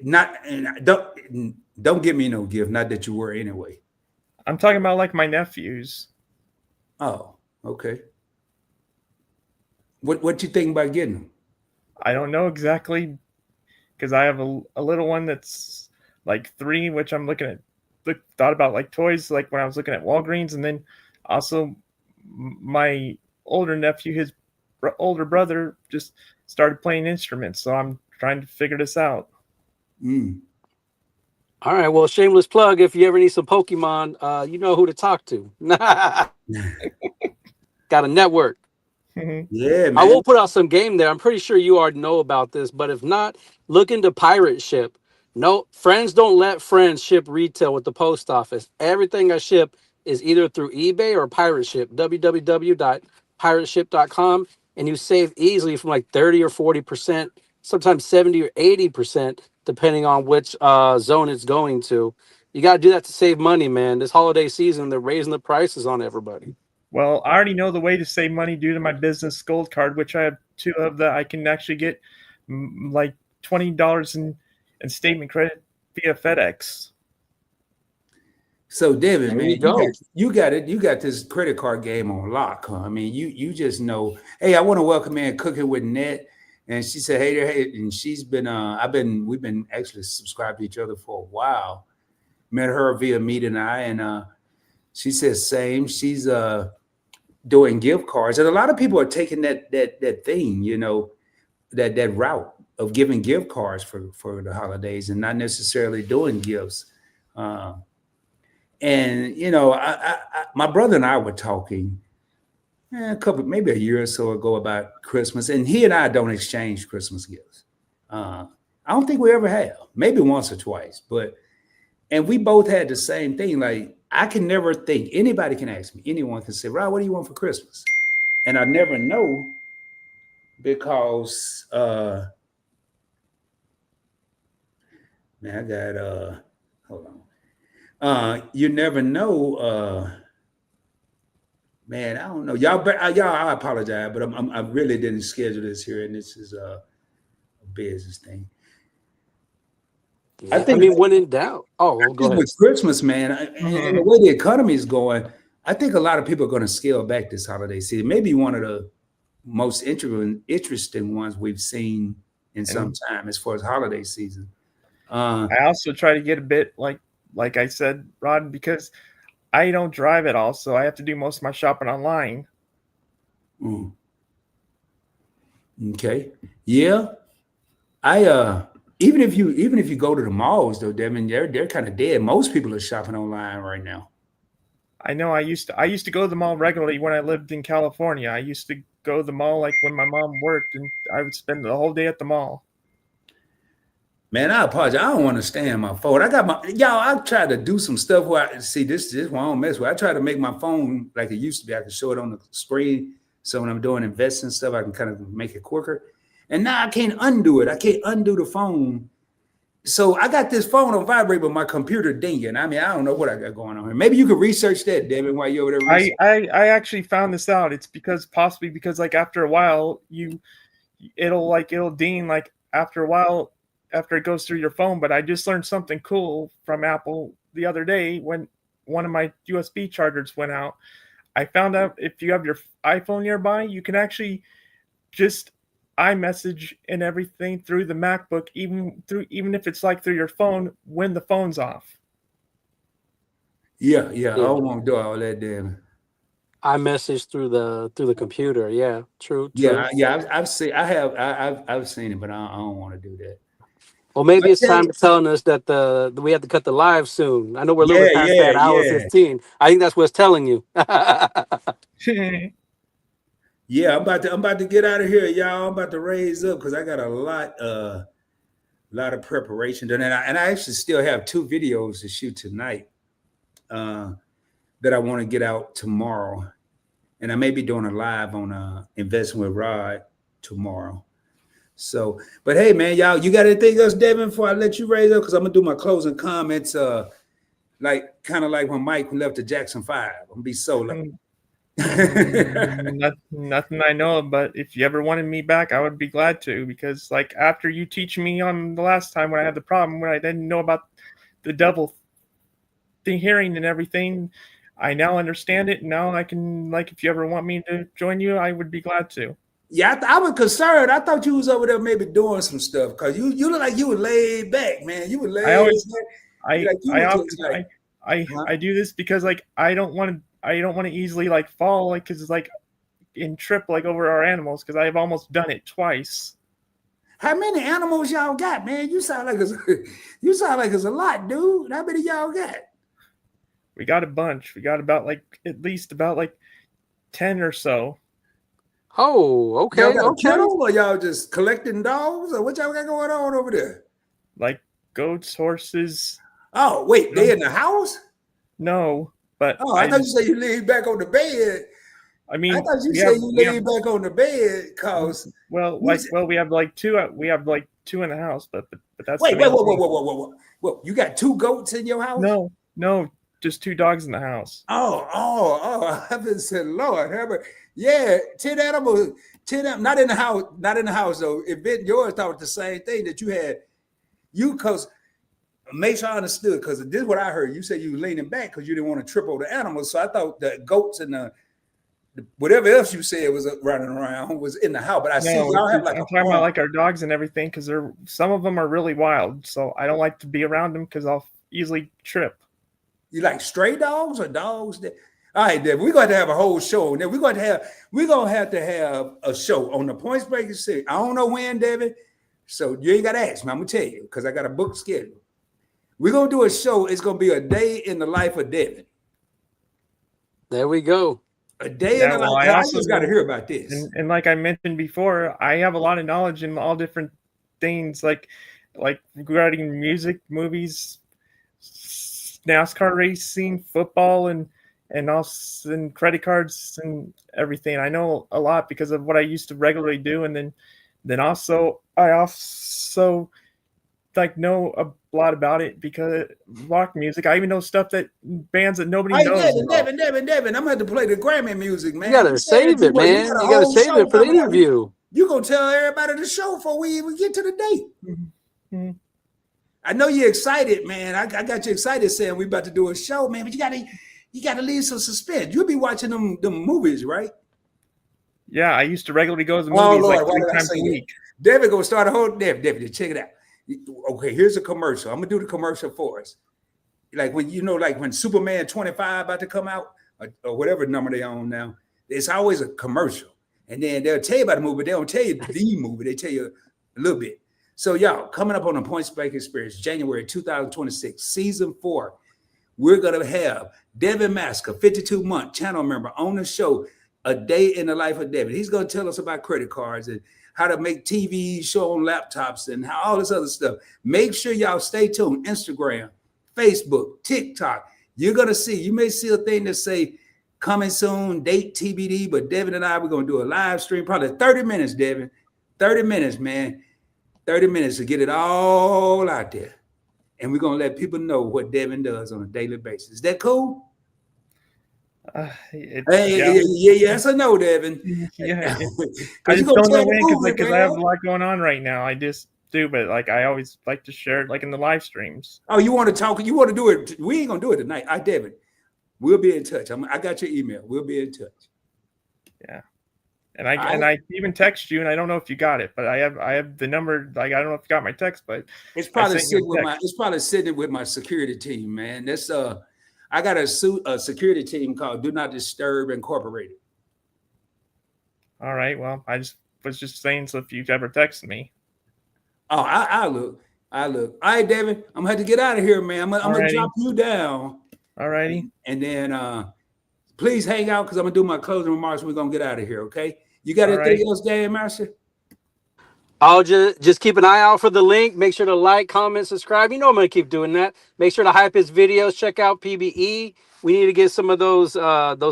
Not and don't give me no gift. Not that you were anyway. I'm talking about like my nephews. Oh, okay. What you think about getting them? I don't know exactly because I have a little one that's like 3, which I'm looking at. Thought about like toys, like when I was looking at Walgreens, and then also my older nephew, his older brother, just started playing instruments. So I'm trying to figure this out. Mm. All right, well, shameless plug. If you ever need some Pokemon, you know who to talk to. Got a network. Yeah, I man. will put out some game there. I'm pretty sure you already know about this, but if not, look into pirate ship. No, friends don't let friends ship retail with the post office. Everything I ship is either through eBay or pirate ship, www.pirateship.com, and you save easily from like 30 or 40%, sometimes 70 or 80%, depending on which zone it's going to. You got to do that to save money, man. This holiday season, they're raising the prices on everybody. Well, I already know the way to save money due to my business gold card, which I have 2 of that I can actually get like $20 in statement credit via FedEx. So, David, There man, you go. you got it. You got this credit card game on lock, huh? I mean, you just know. Hey, I want to welcome in Cooking with Net, and she said, "Hey there, hey," and she's been. We've been actually subscribed to each other for a while. Met her via Mete and I, and she says same. She's doing gift cards, and a lot of people are taking that thing, that route of giving gift cards for the holidays, and not necessarily doing gifts. Uh, and my brother and I were talking maybe a year or so ago about Christmas, and he and I don't exchange Christmas gifts. I don't think we ever have, maybe once or twice, and we both had the same thing. Like I can never think anybody can ask me, anyone can say, "Rob, what do you want for Christmas?" And I never know because man, I got hold on. You never know. Man, I don't know. Y'all, I apologize, but I really didn't schedule this here, and this is a business thing. I Yeah, I think, mean, when in doubt. Oh, well, go ahead. with Christmas, man, and the Mm-hmm. way the economy is going, I think a lot of people are going to scale back this holiday season. Maybe one of the most interesting ones we've seen in some And time as far as holiday season. Uh, I also try to get a bit like I said, Rod, because I don't drive at all, so I have to do most of my shopping online. mm, okay, yeah. Even if you go to the malls though, Devin, they're kind of dead. Most people are shopping online right now. I know I used to go to the mall regularly when I lived in California. I used to go to the mall like when my mom worked, and I would spend the whole day at the mall. Man, I apologize. I don't want to stay on my phone. I got my y'all. I tried to do some stuff where I see this one I don't mess with. I try to make my phone like it used to be. I can show it on the screen. So when I'm doing investing stuff, I can kind of make it quicker. And now I can't undo it. I can't undo the phone. So I got this phone on vibrate, but my computer dinging. I mean, I don't know what I got going on here. Maybe you could research that, Devin, while you're over there. I actually found this out. It's possibly because like after a while it'll ding like after a while after it goes through your phone. But I just learned something cool from Apple the other day when one of my USB chargers went out. I found out if you have your iPhone nearby, you can actually just iMessage and everything through the MacBook, even if it's like through your phone when the phone's off. Yeah. I don't want to do all that, Devin. I message through the computer. Yeah, true. Yeah. I've seen. I've seen it, but I don't want to do that. Well, maybe But it's time to telling us that we have to cut the live soon. I know we're a little bit past that hour 15. I think that's what it's telling you. Yeah, I'm about to get out of here, y'all. I'm about to raise up because I got a lot of preparation done, and I actually still have 2 videos to shoot tonight that I want to get out tomorrow, and I may be doing a live on investing with Rod tomorrow. So, but hey, man, y'all, you got anything else, Devin, before I let you raise up? Because I'm gonna do my closing comments, like kind of like when Mike left the Jackson 5. I'm gonna be solo. Nothing I know of, but if you ever wanted me back, I would be glad to, because like after you teach me on the last time when I had the problem where I didn't know about the double thing hearing and everything, I now understand it. Now I can, like, if you ever want me to join you, I would be glad to. Yeah, I was concerned. I thought you was over there maybe doing some stuff because you look like you were laid back, man. You were laid back. I do this because like I don't want to easily like fall, like, because it's like in trip like over our animals, because I've almost done it twice. How many animals y'all got, man? You sound like it's a lot, dude. How many y'all got? We got a bunch. We got at least about 10 or so. Oh, okay. Y'all got a kennel, or y'all just collecting dogs, or what y'all got going on over there? Like goats, horses. Oh, wait, they in the house? No, but I thought you said you laid back on the bed. I mean, I thought you said you laid back on the bed because we have like two. We have like 2 in the house, but that's wait. You got 2 goats in your house? No, just 2 dogs in the house. Oh! I've been saying, Lord, Herbert. Yeah, 10 animals. 10 not in the house though. If yours thought the same thing that you had, because make sure I understood, because this is what I heard. You said you were leaning back because you didn't want to trip over the animals. So I thought the goats and the whatever else you said was running around was in the house. But I see y'all have like I'm talking about like our dogs and everything, because some of them are really wild. So I don't like to be around them because I'll easily trip. You like stray dogs or dogs that? All right, Devin, we're going to have a whole show. Now we're going to have a show on the Points Breaking Series. I don't know when, Devin. So you ain't got to ask me. I'm going to tell you because I got a book schedule. We're going to do a show. It's going to be a day in the life of Devin. There we go. A day in the life. I just got to hear about this. And like I mentioned before, I have a lot of knowledge in all different things, like regarding music, movies, NASCAR racing, football, and also and credit cards and everything. I know a lot because of what I used to regularly do, and then also I also like know a lot about it because rock music. I even know stuff that bands that nobody knows. Devin, I'm gonna have to play the Grammy music, man. You gotta save it, man. You gotta save it for the interview. You gonna tell everybody the show before we even get to the date. Mm-hmm. I know you're excited, man. I got you excited saying we about to do a show, man. But you gotta leave some suspense. You'll be watching them movies, right? Yeah, I used to regularly go to the movies like 3 times a week. David gonna start a whole David, check it out. Okay, here's a commercial. I'm gonna do the commercial for us. Like when Superman 25 about to come out, or whatever number they on now, it's always a commercial. And then they'll tell you about the movie, but they don't tell you the movie, they tell you a little bit. So y'all, coming up on the Point Blank Experience, January 2026, season 4, we're going to have Devin Masker, 52-month channel member, on the show, A Day in the Life of Devin. He's going to tell us about credit cards and how to make TV show on laptops and how all this other stuff. Make sure y'all stay tuned. Instagram, Facebook, TikTok. You're going to see, you may see a thing that say coming soon, date TBD, but Devin and I, we're going to do a live stream, probably 30 minutes, Devin. 30 minutes, man. 30 minutes to get it all out there. And we're going to let people know what Devin does on a daily basis. Is that cool? Yes or no, Devin? Yeah. I just don't know when, because I have a lot going on right now. I just do, but like I always like to share it like in the live streams. Oh, you want to talk? You want to do it? We ain't going to do it tonight. Devin, we'll be in touch. I got your email. We'll be in touch. Yeah. And I even text you, and I don't know if you got it, but I have the number. Like I don't know if you got my text, but it's probably sitting with my security team, man. That's I got a security team called Do Not Disturb Incorporated. All right. Well, I was just saying, so if you ever text me. Oh, I look. All right, Devin, I'm gonna have to get out of here, man. I'm gonna drop you down. All righty. And then please hang out because I'm gonna do my closing remarks. We're gonna get out of here, okay? You got anything else, Game Master? I'll just keep an eye out for the link. Make sure to like, comment, subscribe. You know I'm going to keep doing that. Make sure to hype his videos. Check out PBE. We need to get some of those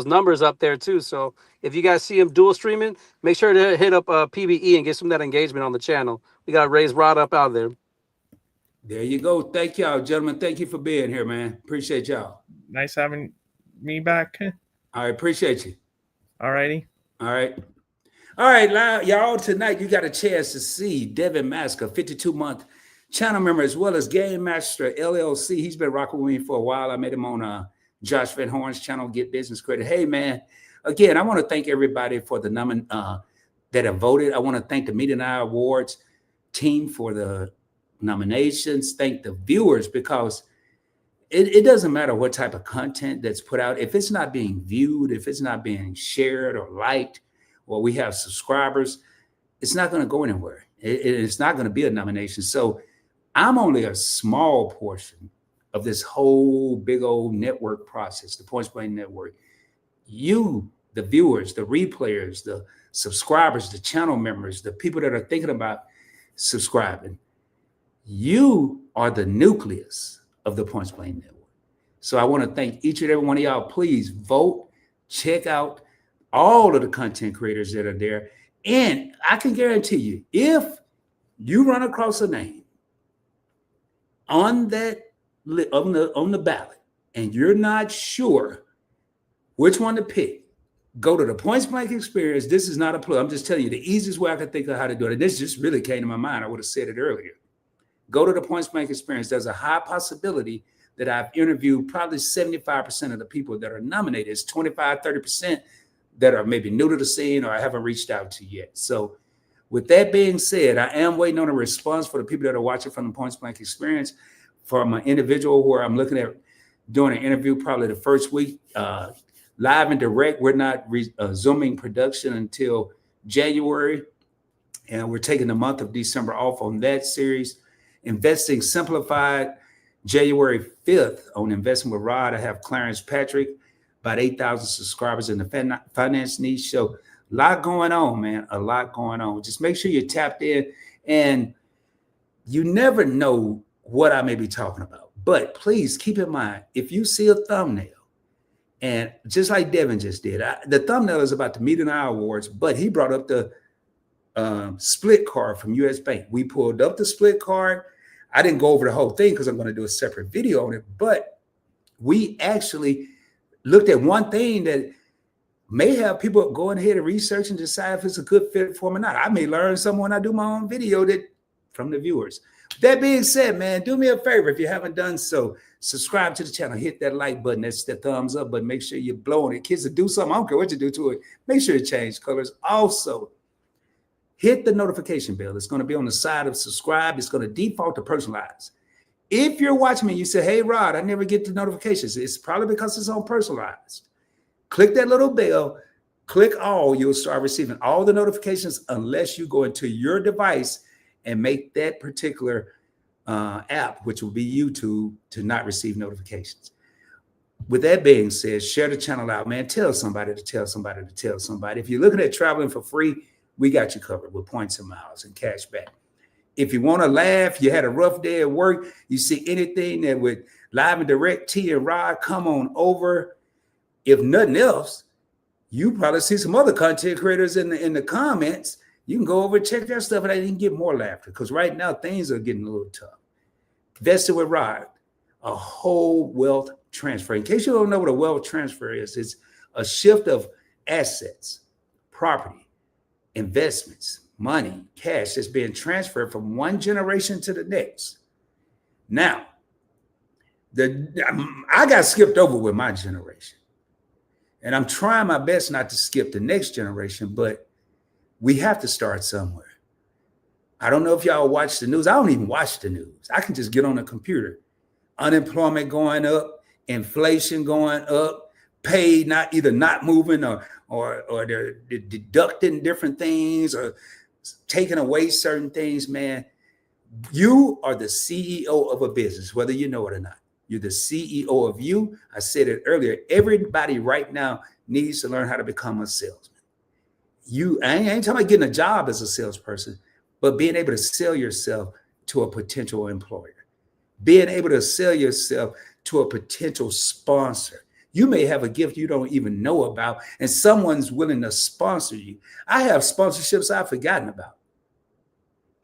numbers up there too. So if you guys see him dual streaming, make sure to hit up PBE and get some of that engagement on the channel. We got to raise Rod up out there. There you go. Thank y'all, gentlemen. Thank you for being here, man. Appreciate y'all. Nice having me back. I appreciate you. All righty. All right. All right, y'all, tonight you got a chance to see Devin Masker, 52-month channel member, as well as Game Master LLC. He's been rocking with me for a while. I met him on Josh Van Horn's channel, Get Business Credit. Hey, man, again, I want to thank everybody for the that have voted. I want to thank the Mete and I Awards team for the nominations. Thank the viewers, because it doesn't matter what type of content that's put out. If it's not being viewed, if it's not being shared or liked, or we have subscribers, it's not going to go anywhere. It's not going to be a nomination. So I'm only a small portion of this whole big old network process, the Points Blank Network. You, the viewers, the replayers, the subscribers, the channel members, the people that are thinking about subscribing, you are the nucleus of the Points Blank Network. So I want to thank each and every one of y'all. Please vote, check out all of the content creators that are there. And I can guarantee you, if you run across a name on that on the ballot and you're not sure which one to pick, go to the Points Blank Experience. This is not a plug. I'm just telling you the easiest way I could think of how to do it. And this just really came to my mind. I would have said it earlier. Go to the Points Blank Experience. There's a high possibility that I've interviewed probably 75% of the people that are nominated. It's 25, 30% that are maybe new to the scene or I haven't reached out to yet. So with that being said, I am waiting on a response for the people that are watching from the Points Blank Experience from an individual where I'm looking at doing an interview probably the first week, live and direct. We're not resuming production until January, and we're taking the month of December off on that series. Investing Simplified, January 5th on Investing with Rod. I have Clarence Patrick, about 8,000 subscribers in the finance niche. So a lot going on, man, a lot going on. Just make sure you're tapped in, and you never know what I may be talking about. But please keep in mind, if you see a thumbnail, and just like Devin just did, the thumbnail is about the Mete and I Awards, but he brought up the split card from US Bank. We pulled up the split card. I didn't go over the whole thing because I'm going to do a separate video on it, but we actually looked at one thing that may have people going ahead and research and decide if it's a good fit for them or not. I may learn something when I do my own video from the viewers. That being said, man, do me a favor. If you haven't done so, subscribe to the channel, hit that like button. That's the thumbs up button. Make sure you're blowing it. Kids to do something. I don't care what you do to it. Make sure you change colors. Also, hit the notification bell. It's going to be on the side of subscribe. It's going to default to personalized. If you're watching me, you say, hey, Rod, I never get the notifications. It's probably because it's on personalized. Click that little bell, click all. You'll start receiving all the notifications unless you go into your device and make that particular app, which will be YouTube, to not receive notifications. With that being said, share the channel out, man. Tell somebody to tell somebody to tell somebody. If you're looking at traveling for free, we got you covered with points and miles and cash back. If you want to laugh, you had a rough day at work, you see anything that would live and direct T and Rod, come on over. If nothing else, you probably see some other content creators in the comments. You can go over and check their stuff, and I can get more laughter, because right now things are getting a little tough. Invested with Rod, a whole wealth transfer. In case you don't know what a wealth transfer is, it's a shift of assets, property, investments, money, cash that's being transferred from one generation to the next. Now, I got skipped over with my generation, and I'm trying my best not to skip the next generation, but we have to start somewhere. I don't know if y'all watch the news. I don't even watch the news. I can just get on the computer. Unemployment going up, inflation going up, pay not moving, or they're deducting different things or taking away certain things, man. You are the CEO of a business, whether you know it or not. You're the CEO of you. I said it earlier. Everybody right now needs to learn how to become a salesman. I ain't talking about getting a job as a salesperson, but being able to sell yourself to a potential employer, being able to sell yourself to a potential sponsor. You may have a gift you don't even know about, and someone's willing to sponsor you. I have sponsorships I've forgotten about.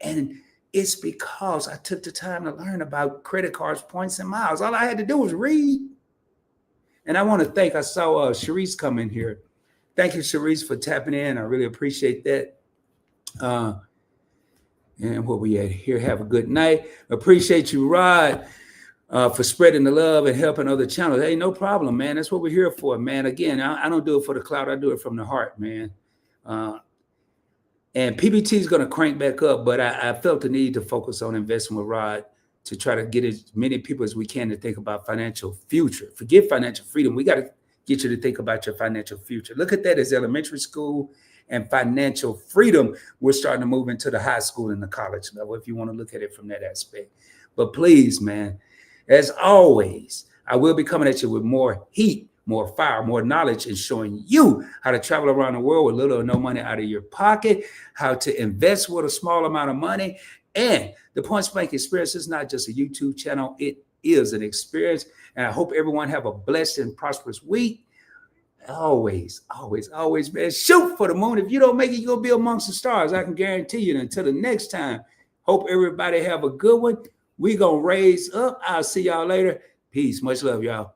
And it's because I took the time to learn about credit cards, points, and miles. All I had to do was read. And I want to thank, I saw Sharice come in here. Thank you, Sharice, for tapping in. I really appreciate that. And what we at here, have a good night. Appreciate you, Rod, for spreading the love and helping other channels. Hey, no problem, man. That's what we're here for, man. Again, I don't do it for the clout. I do it from the heart, man. And PBT is going to crank back up, but I felt the need to focus on investing with Rod to try to get as many people as we can to think about financial future. Forget financial freedom. We got to get you to think about your financial future. Look at that as elementary school and financial freedom. We're starting to move into the high school and the college level, if you want to look at it from that aspect. But please, man, as always, I will be coming at you with more heat, more fire, more knowledge, and showing you how to travel around the world with little or no money out of your pocket, how to invest with a small amount of money. And the Point Blank Experience is not just a YouTube channel. It is an experience. And I hope everyone have a blessed and prosperous week. Always, always, always, man, shoot for the moon. If you don't make it, you're going to be amongst the stars. I can guarantee you. And until the next time, hope everybody have a good one. We're going to raise up. I'll see y'all later. Peace. Much love, y'all.